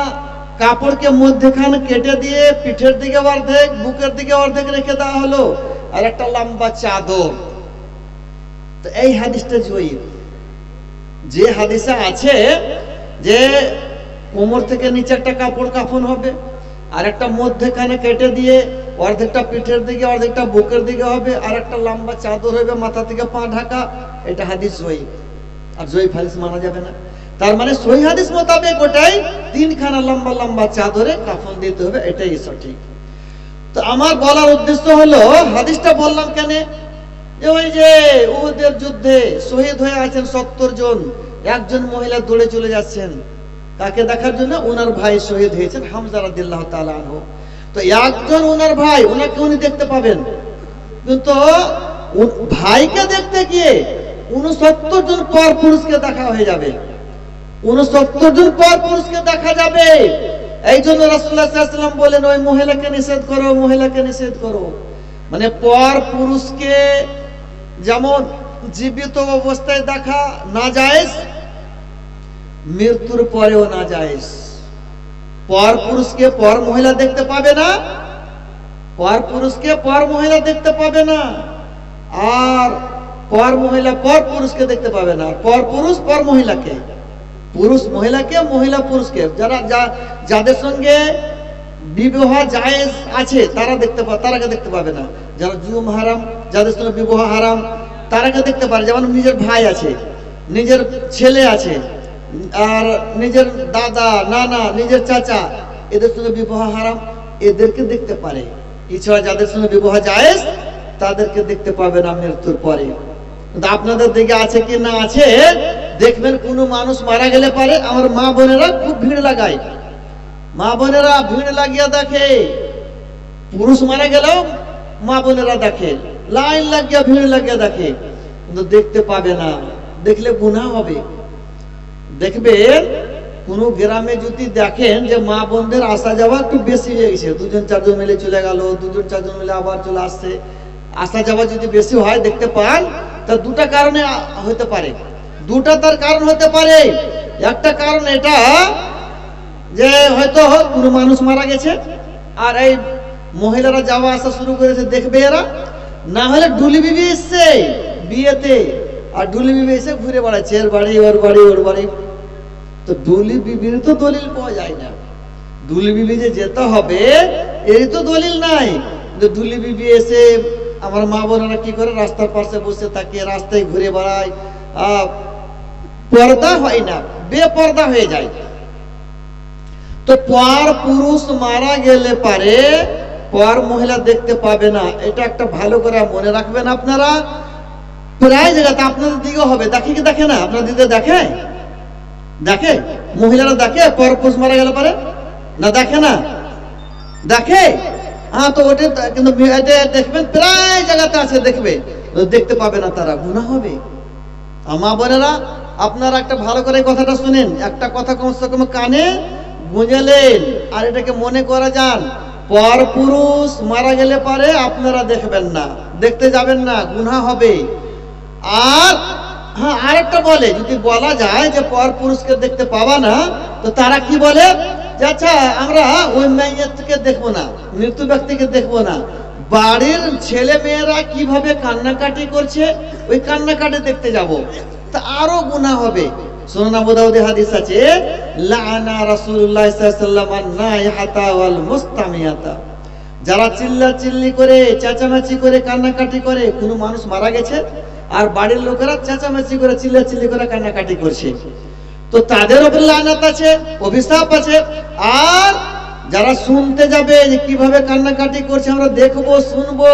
কাপড়কে মধ্যখানে কেটে দিয়ে পিঠের দিকে অর্ধেক, বুকের দিকে অর্ধেক রেখে দেওয়া হলো, আর একটা লম্বা চাদর। তো এই হাদিসটা জয়ীফ। যে হাদিসে আছে যে কোমর থেকে নিচে একটা কাপড় কাফন হবে, আর একটা মধ্যখানে কেটে দিয়ে অর্ধেকটা পিঠের দিকে অর্ধেকটা বুকের দিকে হবে, আর একটা লম্বা চাদর হবে মাথা থেকে পা ঢাকা, এটা হাদিস জয়ীফ। আর জয়ীফ হাদিস মানা যাবে না। তার মানে সহিহ হাদিস মোতাবেক ওটাই তিনখানা লম্বা লম্বা চাদরে কাফন দিতে হবে, এটাই সঠিক। তো আমার বলার উদ্দেশ্য হলো, হাদিসটা বললাম কেন, যে ওই যে উহুদের যুদ্ধে শহীদ হয়ে আছেন 70 জন, একজন মহিলা দৌড়ে চলে যাচ্ছেন তাকে দেখার জন্য, ওনার ভাই শহীদ হয়েছেন হামজা রাদিয়াল্লাহু তাআলা আনহু। তো একজন ওনার ভাই, ওনাকে উনি দেখতে পাবেন, কিন্তু ভাইকে দেখতে গিয়ে 69 জন পর পুরুষকে দেখা হয়ে যাবে, 69 জন পর পুরুষকে দেখা যাবে। এই জন্য রাসূলুল্লাহ সাল্লাল্লাহু আলাইহি ওয়াসাল্লাম বলেন ওই মহিলাকে নিষেধ করো, মহিলাকে নিষেধ করো। মানে পর পুরুষকে যেমন জীবিত অবস্থায় দেখা না জায়েজ, মৃত্যুর পরেও না জায়েজ। পর পুরুষকে পর মহিলা দেখতে পাবে না, পর পুরুষকে পর মহিলা দেখতে পাবে না, আর পর মহিলা পর পুরুষকে দেখতে পাবে না। পর পুরুষ পর মহিলাকে, পুরুষ মহিলাকে, মহিলা পুরুষকে, যাদের সঙ্গে বিবাহ জায়েজ আছে তারাকে দেখতে পাবে না। যারা জুম হারাম, যাদের সঙ্গে বিবাহ হারাম, তারাকে দেখতে পারে। যেমন নিজের ভাই আছে, নিজের ছেলে আছে, আর নিজের দাদা, নানা, নিজের চাচা, এদের সঙ্গে বিবাহ হারাম, এদেরকে দেখতে পারে। এছাড়া যাদের সঙ্গে বিবাহ জায়েজ তাদেরকে দেখতে পাবে না মৃত্যুর পরে। কিন্তু আপনাদের দিকে আছে কি না আছে, দেখবেন কোনো মানুষ মারা গেলে পারে, আমার মা বোনেরা খুব ভিড় লাগায়, মা বোনেরা ভিড় লাগিয়ে দেখে। পুরুষ মারা গেলেও মা বোনেরা দেখে, লাইন লাগিয়ে ভিড় লাগিয়ে দেখে, কিন্তু দেখতে পাবে না, দেখলে গুনাহ হবে। দেখবেন কোন গ্রামে যদি দেখেন যে মা বোনদের আসা যাওয়া একটু বেশি হয়ে গেছে, দুজন চারজন মিলে চলে গেল, দুজন চারজন মিলে আবার চলে আসছে, আসা যাওয়া যদি বেশি হয় দেখতে পান, তা দুটা কারণে হতে পারে। দুটা তার কারণ হতে পারে। একটা কারণ এটা যে হয়তো কোনো মানুষ মারা গেছে আর এই মহিলারা যাওয়া আসা শুরু করেছে, দেখবে এরা। না হলে ডুলি বিবি এসছে বিয়েতে, আর ডুলি বিবি এসে ঘুরে বেড়াচ্ছে, এর বাড়ি ওর বাড়ি ওর বাড়ি। তো ডুলি বিবির তো দলিল পাওয়া যায় না, ডুলি বিবি যে যেতে হবে এর তো দলিল নাই। ডুলি বিবি এসে আমার মা বোনেরা কি করে, রাস্তার পাশে বসে থাকে, রাস্তায় ঘুরে বেড়ায়, পর্দা হয় না, বেপর্দা হয়ে যায়। তো পর পুরুষ মারা গেলে পারে পর মহিলা দেখতে পাবে না, এটা একটা ভালো করে মনে রাখবেন আপনারা। প্রায় জায়গাতে আপনাদের দিকে হবে, দেখে কি দেখে না? আপনাদের দিকে দেখে, দেখে মহিলারা দেখে পর পুরুষ মারা গেলে পারে না, দেখে না? দেখে। হ্যাঁ, তো ওটা কিন্তু দেখবেন প্রায় জায়গাতে আছে, দেখবে, দেখতে পাবে না, তারা গুনাহ হবে। মা বোনেরা, আপনারা একটা ভালো করে কথাটা শুনেন, একটা কথা কমসে কম কানে গুঁজেলেন, আর এটাকে মনে করা যান। পর পুরুষ মারা গেলে পারে আপনারা দেখবেন না, দেখতে যাবেন না, গুনাহ হবে। আর হ্যাঁ, আরেকটা বলে, যদি বলা যায় যে পর পুরুষকে দেখতে পাবা না, তো তারা কি বলে যে আচ্ছা আমরা ওই মেয়েকে দেখবো না, মৃত্যু ব্যক্তিকে দেখবো না, বাড়ির ছেলে মেয়েরা কিভাবে কান্নাকাটি করছে ওই কান্নাকাটি দেখতে যাব, তা আরো গুনাহ হবে। সুনান আবু দাউদে হাদিস আছে, লাআনা রাসূলুল্লাহ সাল্লাল্লাহু আলাইহি ওয়াসাল্লাম আন-নাইহাতা ওয়াল মুস্তামিয়াতা। যারা চিল্লাচিল্লি করে, চেঁচামেচি করে, কান্নাকাটি করে, কোনো মানুষ মারা গেছে আর বাড়ির লোকেরা চেঁচামেচি করে, চিল্লাচিল্লি করে কান্নাকাটি করছে, তো তাদের উপর লানত আছে, অভিশাপ আছে। আর যারা শুনতে যাবে যে কিভাবে কান্নাকাটি করছে, আমরা দেখবো শুনবো,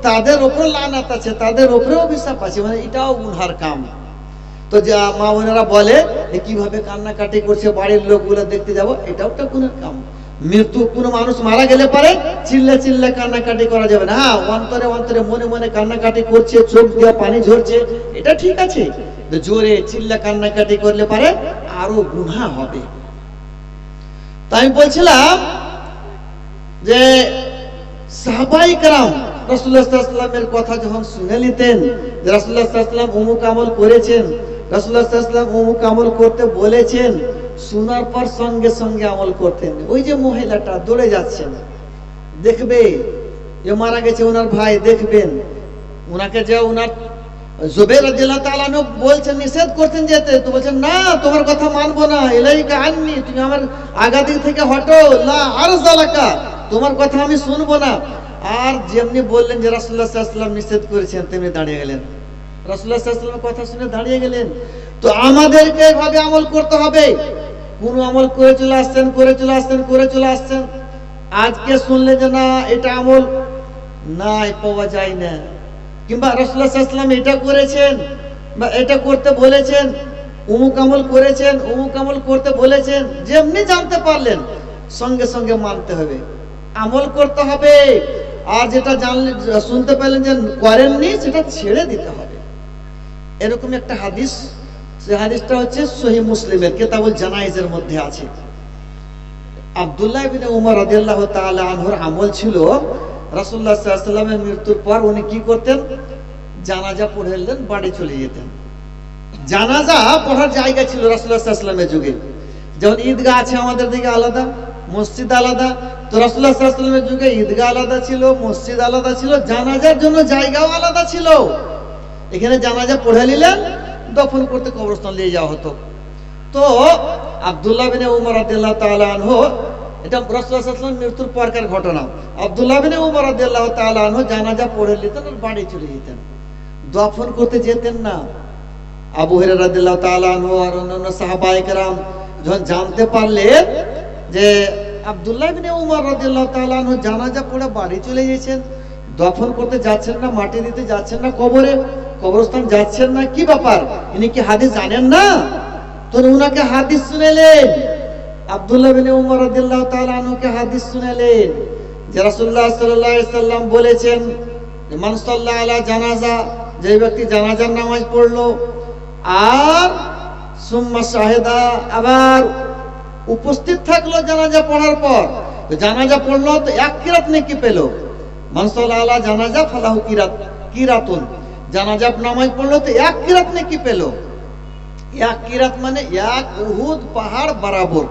তাদের উপর লানত আছে, তাদের উপরে অভিশাপ আছে, মানে এটাও গুনহার কাম। তো যা মা বোনেরা বলে কিভাবে কান্নাকাটি করছে বাড়ির লোকগুলো দেখতে যাব, এটাও একটা গুনহার কাম। মৃত্যু কোনো মানুষ মারা গেলে পারে চিল্লা চিল্লা কান্নাকাটি করা যাবে না। হ্যাঁ, অন্তরে অন্তরে মনে মনে কান্নাকাটি করছে, চোখ দিয়ে পানি ঝরছে, এটা ঠিক আছে। জোরে চিল্লা কান্নাকাটি করলে পারে আরো গুনাহ হবে। তাই আমি বলছিলাম যে সাহাবায়ে কেরাম রাসূলুল্লাহ সাল্লাল্লাহু আলাইহি ওয়াসাল্লামের কথা যখন শুনে নিতেন যে রাসূলুল্লাহ সাল্লাল্লাহু আলাইহি ওয়াসাল্লাম অমুক আমল করেছেন, রাসূলুল্লাহ সাল্লাল্লাহু আলাইহি ওয়াসাল্লাম অমুক আমল করতে বলেছেন, শোনার পর সঙ্গে সঙ্গে আমল করতেন। ওই যে মহিলাটা দৌড়ে যাচ্ছেন, দেখবে যে মারা গেছে ওনার ভাই, দেখবেন ওনাকে, যে ওনার জুবাইর রাদিয়াল্লাহু তাআলা আনহু বলছেন, নিষেধ করছেন যেতে, তো বলছেন না তোমার কথা মানবো না, ইলাইকা আন্নি, তুমি আমার আগাদি থেকে হটো, লা আরজালাকা, তোমার কথা আমি শুনবো না। আর যেমনি বললেন যে রাসূলুল্লাহ সাল্লাল্লাহু আলাইহি ওয়াসাল্লাম নিষেধ করেছেন, তেমনি দাঁড়িয়ে গেলেন, রাসূলুল্লাহ সাল্লাল্লাহু আলাইহি ওয়াসাল্লামের কথা শুনে দাঁড়িয়ে গেলেন। তো আমাদেরকে এইভাবে আমল করতে হবে। কোন আমল করে চলে আসছেন, করে চলে আসছেন, করে চলে আসছেন, আজকে শুনলে যে না এটা আমল নাই, পাওয়া যায় না, কিংবা রাসূলুল্লাহ সাল্লাল্লাহু আলাইহি ওয়াসাল্লাম এটা করেছেন বা এটা করতে বলেছেন, অমুক আমল করেছেন, অমুক আমল করতে বলেছেন, যেমনি জানতে পারলেন সঙ্গে সঙ্গে মানতে হবে, আমল করতে হবে। আর যেটা জানলে, শুনতে পেলেন যে করেননি, সেটা ছেড়ে দিতে হবে। এরকম একটা হাদিস, সে হাদিসটা হচ্ছে সহিহ মুসলিমের কিতাবুল জানাইজের মধ্যে আছে। আব্দুল্লাহ ইবনে উমর রাদিয়াল্লাহু তাআলা আনহুর আমল ছিল, রাসূলুল্লাহ সাল্লাল্লাহু আলাইহি ওয়াসাল্লামের মৃত্যুর পর উনি কি করতেন, জানাজা পড়লেন, বাড়ি চলে যেতেন। জানাজা পড়ার জায়গা ছিল রাসূলুল্লাহ সাল্লাল্লাহু আলাইহি ওয়াসাল্লামের যুগে, যেমন ঈদগাহ আছে আমাদের দিকে আলাদা, মসজিদ আলাদা, তো রাসূলুল্লাহ সাল্লাল্লাহু আলাইহি ওয়াসাল্লামের যুগে ঈদগাহ আলাদা ছিল, মসজিদ আলাদা ছিল, জানাজার জন্য জায়গাও আলাদা ছিল। এখানে জানাজা পড়ে নিলেন, দফন করতে কবরস্থান নিয়ে যাওয়া হতো। তো আব্দুল্লাহ ইবনে উমর রাদিয়াল্লাহু তাআলা আনহু, এটা রাসূলুল্লাহ সাল্লাল্লাহু আলাইহি ওয়াসাল্লামের মৃত্যুর পরকার ঘটনা। আব্দুল্লাহ ইবনে উমর রাদিয়াল্লাহু তাআলা আনহু জানাজা পড়ে নিতেন আর বাড়ি চলে যেতেন, দফন করতে যেতেন না। আবু হুরায়রা রাদিয়াল্লাহু তাআলা আনহু আর অন্যান্য সাহাবায়ে কেরাম যখন জানতে পারলেন যে আব্দুল্লাহ ইবনে উমর রাদিয়াল্লাহু তাআলা আনহু জানাজা পড়ে বাড়ি চলে গেছেন, দফন করতে যাচ্ছেন না, মাটি দিতে যাচ্ছেন না, কবরস্থান যাচ্ছেন না, কি ব্যাপার, ইনি কি হাদিস জানেন না? তো উনাকে হাদিস শুনালেন, আব্দুল্লাহ ইবনে উমর রাদিয়াল্লাহু তাআলা আনহুকে হাদিস শুনালেন যে রাসূলুল্লাহ সাল্লাল্লাহু আলাইহি ওয়াসাল্লাম বলেছেন, মান সাল্লা আলা জানাজা, যে ব্যক্তি জানাজার নামাজ পড়লো আর সুম্মা শাহেদা, আবার উপস্থিত থাকলো জানাজা পড়ার পর। তো জানাজা পড়লো তো এক কিরাত নেকি পেল। মান সাল্লা আলা জানাজা ফালাহু কিরাতুন, জানাজা নামাজ পড়লো তো এক কিরাত নেকি পেল। এক কিরাত মানে এক উহুদ পাহাড় বরাবর।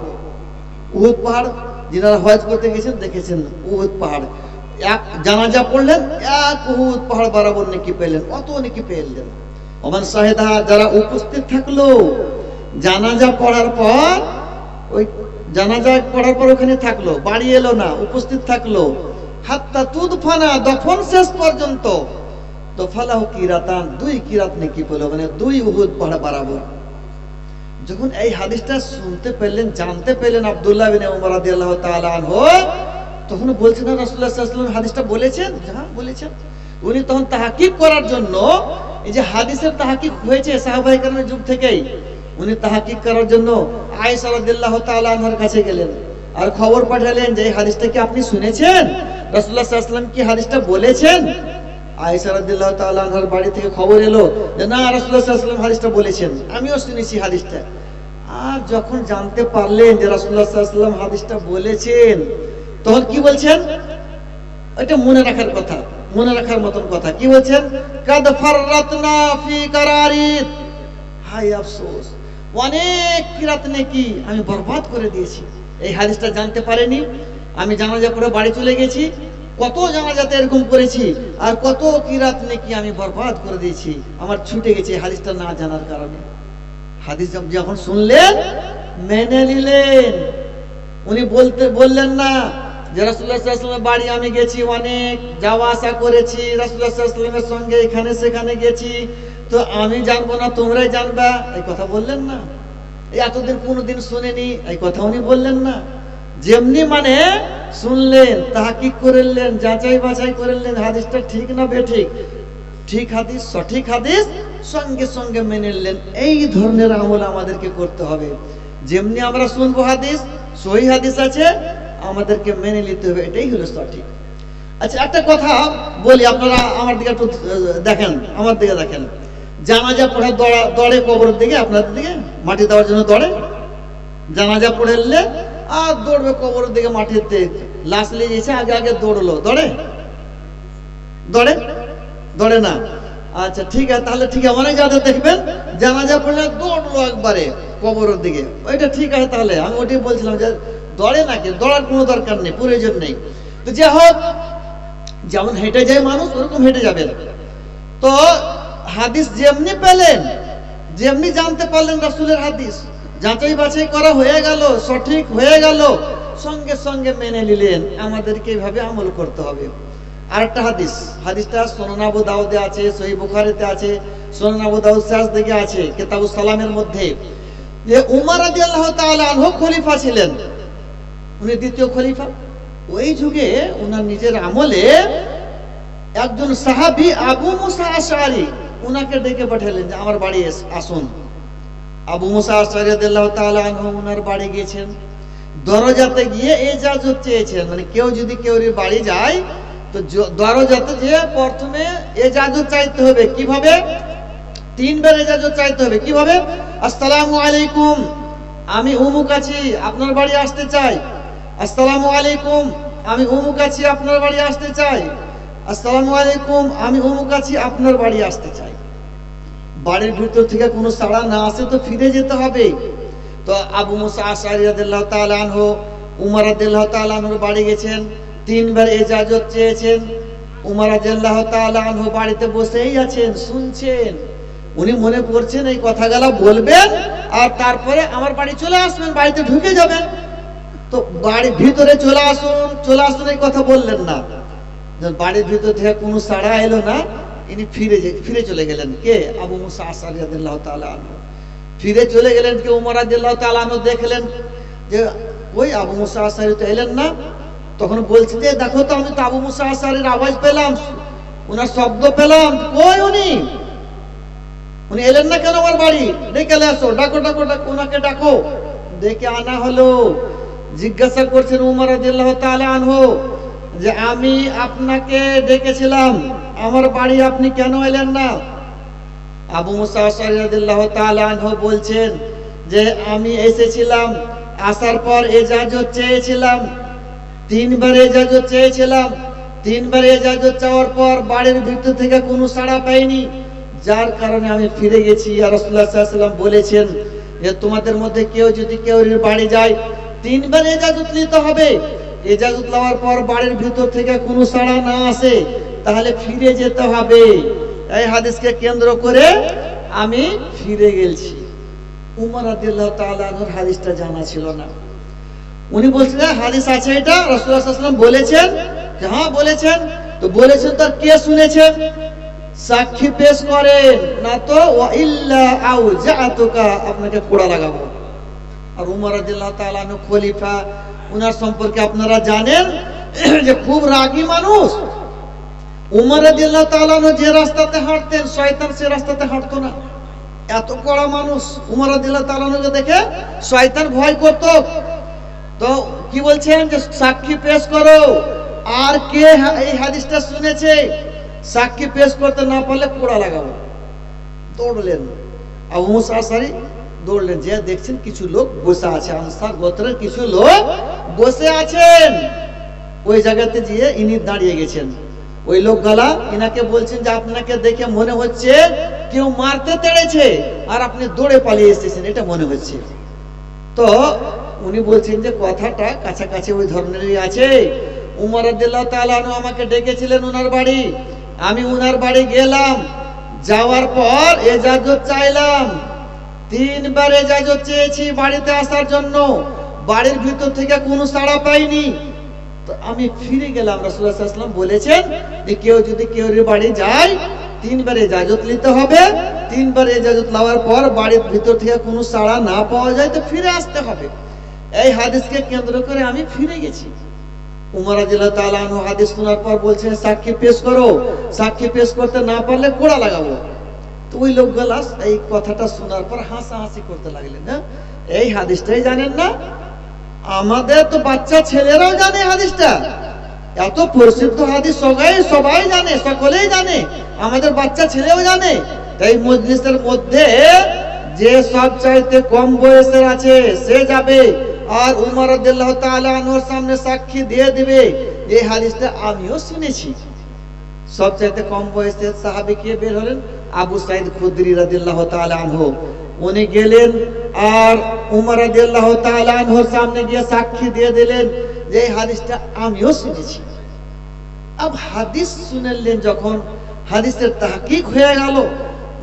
উহুদ পাহাড় যিনারা হজ করতে গেছেন দেখেছেন, উহুদ পাহাড় এক জানাজা পড়লেন এক উহুদ পাহাড় বরাবর নেকি পেলেন, অত নেকি পেলেন। ওমান শাহেদা, যারা উপস্থিত থাকলো জানাজা পড়ার পর, ওই জানাজা পড়ার পর ওখানে থাকলো, বাড়ি এলো না, উপস্থিত থাকলো, হাত্তা তুদফানা, দফন শেষ পর্যন্ত, তো ফালাহু কিরাতান, 2 কিরাত নেকি পেল, মানে 2 উহুদ পাহাড় বরাবর। যখন এই হাদিসটা শুনতে পেলেন, জানতে পেলেন আব্দুল্লাহ বিন উমর রাদিয়াল্লাহু তাআলা আনহু, তখন বলছেন রাসূলুল্লাহ সাল্লাল্লাহু আলাইহি ওয়াসাল্লাম হাদিসটা বলেছেন। হ্যাঁ বলেছেন। উনি তখন তাহকিক করার জন্য, এই যে হাদিসের তাহকিক হয়েছে সাহাবায়ে কেরামের যুগ থেকেই, উনি তাহকিক করার জন্য আয়েশা রাদিয়াল্লাহু তাআলা আনহার কাছে গেলেন আর খবর পাঠালেন যে এই হাদিসটা কি আপনি শুনেছেন, রাসূলুল্লাহ সাল্লাল্লাহু আলাইহি ওয়াসাল্লাম কি হাদিসটা বলেছেন। আয়েশা রাদিয়াল্লাহু তাআলা আনহার বাড়ি থেকে খবর এলো যে না, রাসূলুল্লাহ সাল্লাল্লাহু আলাইহি ওয়াসাল্লাম হাদিসটা বলেছেন, আমিও শুনেছি হাদিসটা। আর যখন জানতে পারলেন যে রাসূলুল্লাহ সাল্লাল্লাহু আলাইহি ওয়াসাল্লাম হাদিসটা বলেছেন, তখন কি বলছেন, এটা মনে রাখার কথা, মনে রাখার মতন কথা। কি বলছেন, কাদ ফাররাতনা ফি কারারিত, হায় আফসোস, অনেক কিরাত নেকি আমি বরবাদ করে দিয়েছি। এই হাদিসটা জানতে পারেনি, আমি জানাজা পড়ে বাড়ি চলে গেছি, কত জানাজাতে এরকম করেছি, আর কত কিরাত নেকি আমি বরবাদ করে দিয়েছি, আমার ছুটে গেছে হাদিসটা না জানার কারণে। হাদিস যখন শুনলেন মেনে নিলেন। উনি বললেন না যে রাসূলুল্লাহ সাল্লাল্লাহু আলাইহি ওয়াসাল্লামের বাড়ি আমি গেছি, অনেক যাওয়া আসা করেছি, রাসূলুল্লাহ সাল্লাল্লাহু আলাইহি ওয়াসাল্লামের সঙ্গে এখানে সেখানে গেছি, তো আমি জানবো না তোমরাই জানবা, এই কথা বললেন না। এই এতদিন কোনোদিন শুনেনি, এই কথা উনি বললেন না। যেমনি মানে শুনলেন, তাহকিক করলেন, যাচাই বাছাই করলেন হাদিসটা ঠিক না বেঠিক, ঠিক হাদিস, সঠিক হাদিস, সঙ্গে সঙ্গে মেনে নিলেন। এই ধরনের আমল আমাদেরকে করতে হবে। যেমনি আমরা শুনবো হাদিস, সহিহ হাদিস আছে, আমাদেরকে মেনে নিতে হবে, এটাই হলো সঠিক। আচ্ছা একটা কথা বলি, আপনারা আমার দিকে একটু দেখেন, আমার দিকে দেখেন। জানাজা পড়ে দৌড়ে কবরের দিকে, আপনাদের দিকে মাটি দেওয়ার জন্য দৌড়ে, জানাজা পড়ে এলে আর দৌড়বে কবরের দিকে, মাটিতে লাশ নিয়ে গেছে, আগে আগে দৌড়লো, দৌড়ে দৌড়ে দৌড়ে না। আচ্ছা ঠিক আছে, তাহলে ঠিক আছে, অনেক যাদের দেখবেন জানাজা পড়লে দৌড়লো একবারে কবরের দিকে, ওইটা ঠিক আছে। তাহলে আমি ওটাই বলছিলাম যে দৌড়ে নাকি, দৌড়ার কোনো দরকার নেই, প্রয়োজন নেই। তো যে হোক, যেমন হেঁটে যায় মানুষ ওরকম হেঁটে যাবেন। তো হাদিস যেমনি পেলেন, যেমনি জানতে পারলেন রাসূলের হাদিস, যাচাই বাছাই করা হয়ে গেল, সঠিক হয়ে গেল, সঙ্গে সঙ্গে মেনে নিলেন। আমাদেরকে এইভাবে আমল করতে হবে। আরেকটা হাদিস, হাদিসটা সুনান আবু দাউদে আছে, সহিহ বুখারীতে আছে, সুনান আবু দাউদ শেষ দিকে আছে কিতাবুস সালামের মধ্যে, যে উমর রাদিয়াল্লাহু তাআলা আনহু খলিফা ছিলেন, উনি দ্বিতীয় খলিফা। ওই যুগে ওনার নিজের আমলে একজন সাহাবী আবু মুসা আশআরী, উনাকে ডেকে পাঠালেন যে আমার বাড়ি আসুন। আবু মুসা আশআরী রাদিয়াল্লাহু তাআলা আনহু ওনার বাড়ি গিয়েছেন, দরজাতে গিয়ে ইজাজত চেয়েছেন। মানে কেউ যদি কেউর বাড়ি যায় তো দরজাতে যে প্রথমে ইজাজত চাইতে হবে। কিভাবে? 3 বার ইজাজত চাইতে হবে। কিভাবে? আসসালামু আলাইকুম, আমি অমুক আছি, আপনার বাড়ি আসতে চাই। আসসালামু আলাইকুম, আমি অমুক আছি, আপনার বাড়ি আসতে চাই। আসসালামু আলাইকুম, আমি অমুক আছি, আপনার বাড়ি আসতে চাই। বাড়ির ভিতর থেকে কোনো সাড়া না আসে তো ফিরে যেতে হবে। তো আবু মুসা আশআরী রাদিয়াল্লাহু তাআলা আনহু উমর রাদিয়াল্লাহু তাআলা আনহুর বাড়ি গেছেন, 3 বার ইজাজত চেয়েছেন। উমর রাদিয়াল্লাহু তাআলা আনহু বাড়িতে বসেই আছেন, শুনছেন। উনি মনে করছেন এই কথাগুলো বলবেন আর তারপরে আমার বাড়ি চলে আসবেন, বাড়িতে ঢুকে যাবেন। তো বাড়ির ভিতরে চলে আসুন, চলে আসুন এই কথা বললেন না। বাড়ির ভিতর থেকে কোনো সাড়া এলো না, ইনি ফিরে চলে গেলেন। কে? আবু মুসা আশআরী রাদিয়াল্লাহু তাআলা আনহু ফিরে চলে গেলেন। কে? উমর রাদিয়াল্লাহু তাআলা আনহু দেখলেন যে ওই আবু মুসা আশআরী তো এলেন না। তখন বলছে যে দেখো তো, আমি তো আবু মুসা আশআরীর আওয়াজ পেলাম, ওনার শব্দ পেলাম, কই উনি? উনি এলেন না কেন আমার বাড়ি? ডেকে আসো, ডাকো ডাকো ডাকো, ওনাকে ডাকো। ডেকে আনা হলো। জিজ্ঞাসা করছেন উমর রাদিয়াল্লাহু তাআলা আনহু যে আমি আপনাকে ডেকেছিলাম, আমার বাড়ি আপনি কেন এলেন না? আবু মুসা আশআরী রাদিয়াল্লাহু তাআলা আনহু বলছেন যে আমি এসেছিলাম, আসার পর এজাজত চেয়েছিলাম, 3 বার এজাজত চেয়েছিলাম, 3 বার এজাজত চাওয়ার পর বাড়ির ভিতর থেকে কোনো সাড়া পাইনি, যার কারণে আমি ফিরে গেছি। আর রাসূলুল্লাহ সাল্লাল্লাহু আলাইহি ওয়াসাল্লাম বলেছেন যে তোমাদের মধ্যে কেউ যদি কেউ বাড়ি যায় 3 বার এজাজত নিতে হবে, এজাজত নেওয়ার পর বাড়ির ভিতর থেকে কোনো সাড়া না আসে তাহলে ফিরে যেতে হবে। এই হাদিসকে কেন্দ্র করে আমি ফিরে গেছি। উমর রাদিয়াল্লাহু তাআলা আনহুর হাদিসটা জানা ছিল না। উনি বলছেন হাদিস আছে, এটা রাসূলুল্লাহ সাল্লাল্লাহু আলাইহি ওয়াসাল্লাম বলেছেন। যে হ্যাঁ বলেছেন। তো বলেছেন তার কে শুনেছেন? সাক্ষী পেশ করেন, না তো ওয়া ইল্লা আউজাতুকা, আপনাকে কোড়া লাগাবো। আর উমর রাদিয়াল্লাহু তাআলা আনহু খলিফা, উনার সম্পর্কে আপনারা জানেন যে খুব রাগী মানুষ। উমর রাদিয়াল্লাহু তাআলা আনহু যে রাস্তাতে হাঁটতেন শয়তান সে রাস্তাতে হাঁটতো না, এত কড়া মানুষ। উমর রাদিয়াল্লাহু তাআলা আনহুকে দেখে শয়তান ভয় করত। তো কি বলছেন যে সাক্ষী পেশ করো। আর কে এই হাদিসটা শুনেছে? সাক্ষী পেশ করতে না পারলে কোড়া লাগাবো। দৌড়লেন আবু মুসা আশআরী, দৌড়লেন, যে দেখছেন কিছু লোক বসে আছে, আনসার গোত্রের কিছু লোক বসে আছেন। ওই জায়গাতে গিয়ে ইনি দাঁড়িয়ে গেছেন। ওই লোকগুলা ইনাকে বলছেন যে আপনাকে দেখে মনে হচ্ছে কেউ মারতে তেড়েছে আর আপনি দৌড়ে পালিয়ে এসেছেন, এটা মনে হচ্ছে। তো উনি বলছেন যে কথাটা কাছাকাছি ওই ধরনেরই আছে। উমর রাদিয়াল্লাহু তাআলা আনহু আমাকে ডেকেছিলেন উনার বাড়ি, আমি উনার বাড়ি গেলাম, যাওয়ার পর এজাজত চাইলাম, 3 বার এজাজত চেয়েছি বাড়িতে আসার জন্য, বাড়ির ভিতর থেকে কোনো সাড়া পাইনি। তো আমি ফিরে গেলাম। রাসূলুল্লাহ সাল্লাল্লাহু আলাইহি ওয়াসাল্লাম বলেছেন যে কেউ যদি কেউ বাড়ি যায় 3 বার এজাজত নিতে হবে, 3 বার এজাজত নেওয়ার পর বাড়ির ভিতর থেকে কোনো সাড়া না পাওয়া যায় তো ফিরে আসতে হবে। এই হাদিসকে কেন্দ্র করে আমি ফিরে গেছি। উমর রাদিয়াল্লাহু তাআলা আনহু হাদিস শোনার পর বলছেন সাক্ষী পেশ করো, সাক্ষী পেশ করতে না পারলে কোড়া লাগাবো। তো ওই লোকগুলা এই কথাটা শোনার পর হাসাহাসি করতে লাগলেন। না এই হাদিসটাই জানেন না? আমাদের তো বাচ্চা ছেলেরাও জানে হাদিসটা, এত প্রসিদ্ধ হাদিস, সবাই জানে, সকলেই জানে, আমাদের বাচ্চা ছেলেও জানে। তাই মজলিসের মধ্যে যে সব চাইতে কম বয়সের আছে সে যাবে আর উমর রাদিয়াল্লাহু তাআলা আনহুর সামনে সাক্ষী দিয়ে দিবে। এই হাদিসটা আমিও শুনেছি। সবচাইতে কম বয়সের সাহাবী কে বের হলেন? আবু সাঈদ খুদরি রাদিয়াল্লাহু তাআলা আনহু। উনি গেলেন আর উমর রাদিয়াল্লাহু তাআলা আনহুর সামনে গিয়ে সাক্ষী দিয়ে দিলেন যে এই হাদিসটা আমিও শুনেছি। अब হাদিস শুনলেন, যখন হাদিসের তাহকিক হয়ে গেল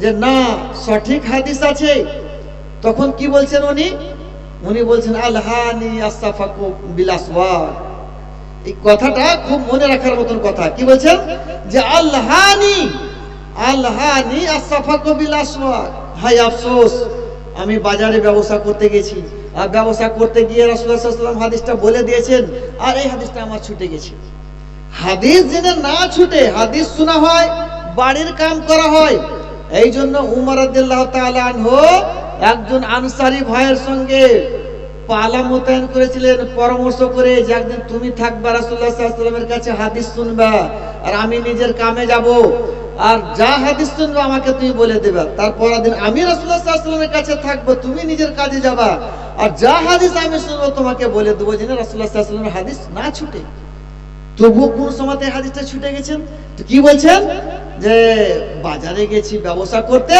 যে না সঠিক হাদিস আছে, তখন কি বলছেন উনি বলছেন আলহানি আসফাকু বিল আসওয়াক। এই কথাটা খুব মনে রাখার মতন কথা। কি বলছেন? যে আলহানি আসফাকু বিল আসওয়াক। হায় আফসোস, আমি বাজারে ব্যবসা করতে গেছি, আর ব্যবসা করতে গিয়ে রাসূলুল্লাহ সাল্লাল্লাহু আলাইহি ওয়াসাল্লাম হাদিসটা বলে দিয়েছেন, আর এই হাদিসটা আমার ছুটে গেছে। হাদিস জেনে না ছুটে হাদিস শোনা হয়, বাড়ির কাম করা হয়। এই জন্য উমর রাদিয়াল্লাহু তাআলা আনহু একজন আনসারী ভাইয়ের সঙ্গে পালা মোতায়েন করেছিলেন, পরামর্শ করে যে একদিন তুমি থাকবা রাসূলুল্লাহ সাল্লাল্লাহু আলাইহি ওয়াসাল্লামের কাছে, হাদিস শুনবা, আর আমি নিজের কামে যাব, আর যা হাদিস শুনবা আমাকে তুমি বলে দেবা। তারপর দিন আমি রাসূলুল্লাহ সাল্লাল্লাহু আলাইহি ওয়াসাল্লামের কাছে থাকবো, তুমি নিজের কাজে যাবা, আর যা হাদিস আমি শুনবো তোমাকে বলে দেবো, যেন রাসূলুল্লাহ সাল্লাল্লাহু আলাইহি ওয়াসাল্লামের হাদিস না ছুটে। তবুও কোন সময়তে হাদিসটা ছুটে গেছেন? তো কি বলছেন? যে বাজারে গেছি ব্যবসা করতে,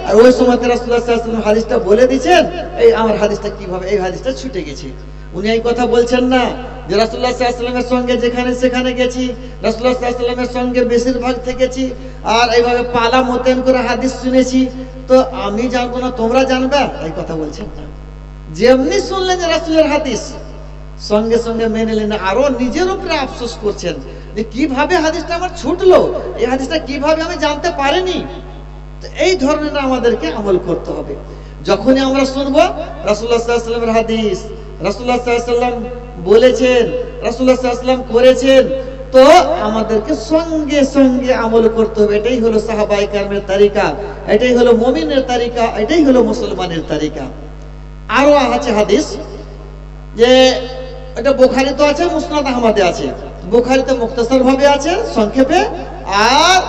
আর ওই সময়তে রাসূলুল্লাহ সাল্লাল্লাহু আলাইহি ওয়াসাল্লাম হাদিসটা বলে দিয়েছেন, এই আমার হাদিসটা কিভাবে এই হাদিসটা ছুটে গেছে। উনি এই কথা বলছেন না যে রাসূলুল্লাহ সাল্লাল্লাহু আলাইহি ওয়াসাল্লামের সঙ্গে যেখানে সেখানে গেছি, রাসূলুল্লাহ সাল্লাল্লাহু আলাইহি ওয়াসাল্লামের সঙ্গে বেশিরভাগ থেকেছি, আর এইভাবে পালা মোতায়েন করে হাদিস শুনেছি, তো আমি জানবো না তোমরা জানবা, এই কথা বলছেন না। যেমনি শুনলেন যে রাসূলের হাদিস সঙ্গে সঙ্গে মেনে নিলেন, আরো নিজের উপরে আফসোস করছেন যে কিভাবে হাদিসটা আমার ছুটলো, এই হাদিসটা কিভাবে আমি জানতে পারিনি। তো এই ধরনের আমাদেরকে আমল করতে হবে। যখনই আমরা শুনবো রাসূলুল্লাহ সাল্লাল্লাহু আলাইহি ওয়াসাল্লামের হাদিস, রাসূলুল্লাহ সাল্লাল্লাহু আলাইহি ওয়াসাল্লাম বলেছেন, রাসূলুল্লাহ সাল্লাল্লাহু আলাইহি ওয়াসাল্লাম করেছেন, তো আমাদেরকে সঙ্গে সঙ্গে আমল করতে হবে। এটাই হলো সাহাবায়ে কেরামের তরিকা, এটাই হলো মুমিনের তরিকা, এটাই হলো মুসলমানের তরিকা। আরো আছে হাদিস, যে এটা বুখারীতে আছে, মুসনাদ আহমদে আছে। বুখারীতে মুখতাসার ভাবে আছে সংক্ষেপে, আর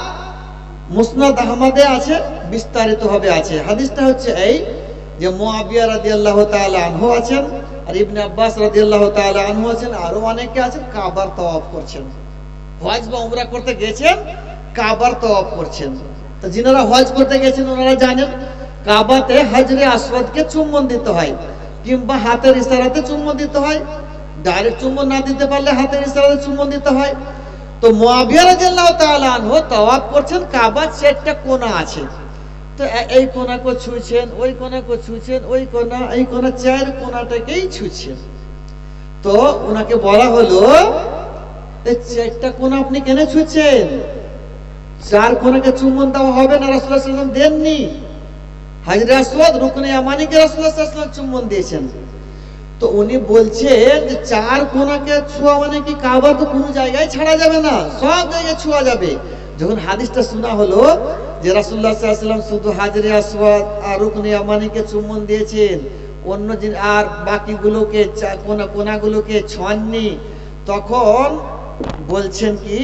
মুসনাদ আহমদে আছে বিস্তারিত ভাবে আছে। হাদিসটা হচ্ছে এই যে মুআবিয়া রাদিয়াল্লাহু তাআলা আনহু আছেন, আর ইবনে আব্বাস রাদিয়াল্লাহু তাআলা আনহু আছেন, আরো অনেকে আছেন কাবার তাওয়াফ করছেন। হজ বা উমরা করতে গেছেন, কাবার তাওয়াফ করছেন। তো যিনারা হজ করতে গেছেন ওনারা জানেন কাবাতে হাজরে আসওয়াদকে চুম্বন দিতে হয়, কিংবা হাতের ইশারাতে চুম্বন দিতে হয়। ডাইরেক্ট চুম্বন না দিতে পারলে হাতের ইশারাতে চুম্বন দিতে হয়। তো মুআবিয়া রাদিয়াল্লাহু তাআলা আনহু তাওয়াফ করছেন, কাবার 4টা কোণা আছে। তো এই কোণাকে ছুঁয়েছেন, ওই কোণাকে ছুঁয়েছেন, ওই কোণা, এই কোণা, 4 কোণাটাকেই ছুঁয়েছেন। তো ওনাকে বলা হলো এই 4টা কোণা আপনি কেন ছুঁয়েছেন? 4 কোণাকে চুম্বন দেওয়া হবে না, রাসূলুল্লাহ সাল্লাল্লাহু আলাইহি ওয়াসাল্লাম দেননি। হাজরে আসওয়াদ রুকনে ইয়ামানিকে রাসূলুল্লাহ সাল্লাল্লাহু আলাইহি ওয়াসাল্লাম চুম্বন দিয়েছেন। তো উনি বলছেন যে 4 কোণাকে ছোঁয়া মানে কি কাবা তো কোনো জায়গায় ছাড়া যাবে না, সব জায়গায় ছোঁয়া যাবে। যখন হাদিসটা শোনা হলো যে রাসূলুল্লাহ সাল্লাল্লাহু আলাইহি ওয়াসাল্লাম শুধু হাজরে আসওয়াদ আর রুকনে ইয়ামানিকে চুম্বন দিয়েছেন, অন্য আর বাকিগুলোকে কোণাগুলোকে ছোঁয়াননি, তখন বলছেন কি,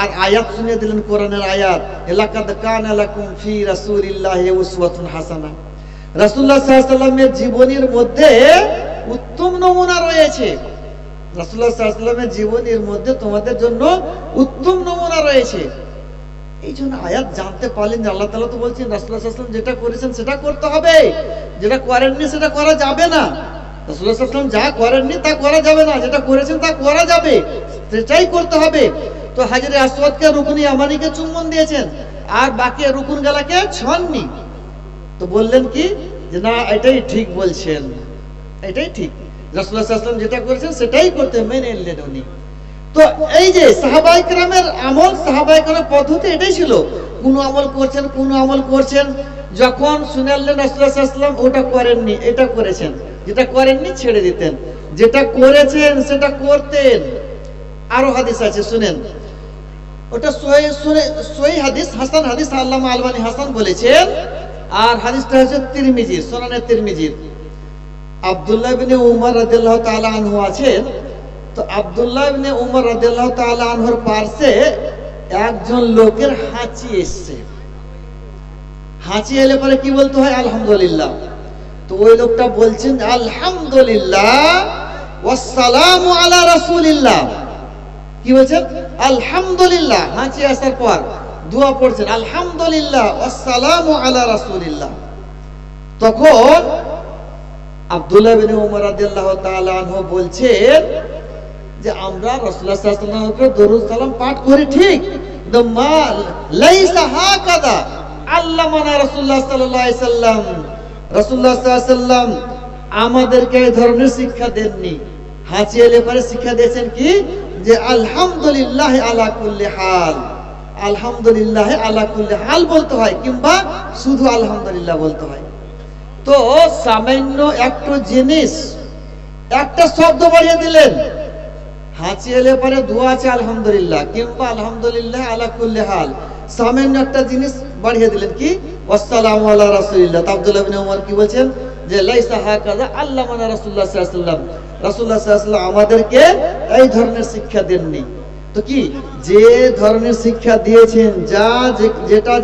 আর আয়াত শুনিয়ে দিলেন, কোরআনের আয়াত, লাকাদ কানা লাকুম ফি রাসূলিল্লাহি উসওয়াতুন হাসানাহ। রাসূলুল্লাহ সাল্লাল্লাহু আলাইহি ওয়াসাল্লামের জীবনীর মধ্যে উত্তম নমুনা রয়েছে। রাসূলুল্লাহ সাল্লাল্লাহু আলাইহি ওয়াসাল্লামের জীবনীর মধ্যে তোমাদের জন্য উত্তম নমুনা রয়েছে। এই জন্য আয়াত জানতে পারলেন যে আল্লাহ তাআলা তো বলছেন রাসূলুল্লাহ সাল্লাল্লাহু আলাইহি ওয়াসাল্লাম যেটা করেছেন সেটা করতে হবে, যেটা করেননি সেটা করা যাবে না। রাসূলুল্লাহ সাল্লাল্লাহু আলাইহি ওয়াসাল্লাম যা করেননি তা করা যাবে না, যেটা করেছেন তা করা যাবে, সেটাই করতে হবে। তো হাজরে আসওয়াদকে রুকনে ইয়ামানিকে চুম্বন দিয়েছেন, আর বাকি রুকুন গালাকে ছোঁয়াননি। তো বললেন কি যে না, এটাই ঠিক বলছেন, এটাই ঠিক, রাসূলুল্লাহ সাল্লাল্লাহু আলাইহি ওয়াসাল্লাম যেটা করেছেন সেটাই করতে মেনে নিলেন উনি। তো এই যে সাহাবায়ে কেরামের আমল, সাহাবায়ে কেরামের পদ্ধতি এটাই ছিল, কোন আমল করছেন, কোন আমল করছেন, যখন শুনালেন রাসূলুল্লাহ সাল্লাল্লাহু আলাইহি ওয়াসাল্লাম ওটা করেননি, এটা করেছেন, যেটা করেননি ছেড়ে দিতেন, যেটা করেছেন সেটা করতেন। আরো হাদিস আছে শুনেন, ওটা সহিহ হাদিস, হাসান হাদিস, আল্লামা আলবানী হাসান বলেছেন। আর হাদিসটা হচ্ছে তিরমিজির, সুনানে তিরমিজির। আব্দুল্লাহ ইবনে উমর রাদিয়াল্লাহু তাআলা আনহু আছেন। তো আব্দুল্লাহ ইবনে উমর রাদিয়াল্লাহু তাআলা আনহুর পাশে একজন লোকের হাঁচি এসেছে। হাঁচি এলে পরে কি বলতে হয়? আলহামদুলিল্লাহ। তো ওই লোকটা বলছেন আলহামদুলিল্লাহ ওয়াসসালামু আলা রাসূলিল্লাহ। কি বলছেন? আলহামদুলিল্লাহ। হাঁচি আসার পর দোয়া পড়ছেন আলহামদুলিল্লাহ ওয়াসসালামু আলা রাসূলিল্লাহ। তখন আব্দুল্লাহ ইবনে উমর রাদিয়াল্লাহু তাআলা আনহু বলছেন যে আমরা রাসূলুল্লাহ সাল্লাল্লাহু আলাইহি ওয়াসাল্লামের উপর দরুদ সালাম পাঠ করি ঠিক, কিন্তু মা লাইসা হাকাদা আল্লামানা রাসূলুল্লাহ সাল্লাল্লাহু আলাইহি ওয়াসাল্লাম। রাসূলুল্লাহ সাল্লাল্লাহু আলাইহি ওয়াসাল্লাম আমাদেরকে এই ধরনের শিক্ষা দেননি। হাঁচি এলে পরে শিক্ষা দিয়েছেন কি, যে আলহামদুলিল্লাহ আলা কুল্লি হাল, আলহামদুলিল্লাহ আলা কুল্লি হাল বলতে হয়, কিংবা শুধু আলহামদুলিল্লাহ বলতে হয়। তো সামান্য একটু জিনিস, একটা শব্দ বাড়িয়ে দিলেন, হাঁচি এলে পরে দোয়া আছে আলহামদুলিল্লাহ, কিংবা আলহামদুলিল্লাহ আলা কুল্লি হাল, সামান্য একটা জিনিস বাড়িয়ে দিলেন কি ওয়াসসালামু আলা রাসূলিল্লাহ। আব্দুল্লাহ ইবনে উমর কি বলছেন যে লাইসা হাকাযা আল্লামানা রাসূলুল্লাহ সাল্লাল্লাহু আলাইহি ওয়াসাল্লাম, রাসূলুল্লাহ সাল্লাল্লাহু আলাইহি ওয়াসাল্লাম আমাদেরকে এই ধরনের শিক্ষা দেননি। তো কি, যে ধরনের শিক্ষা দিয়েছেন, যেটা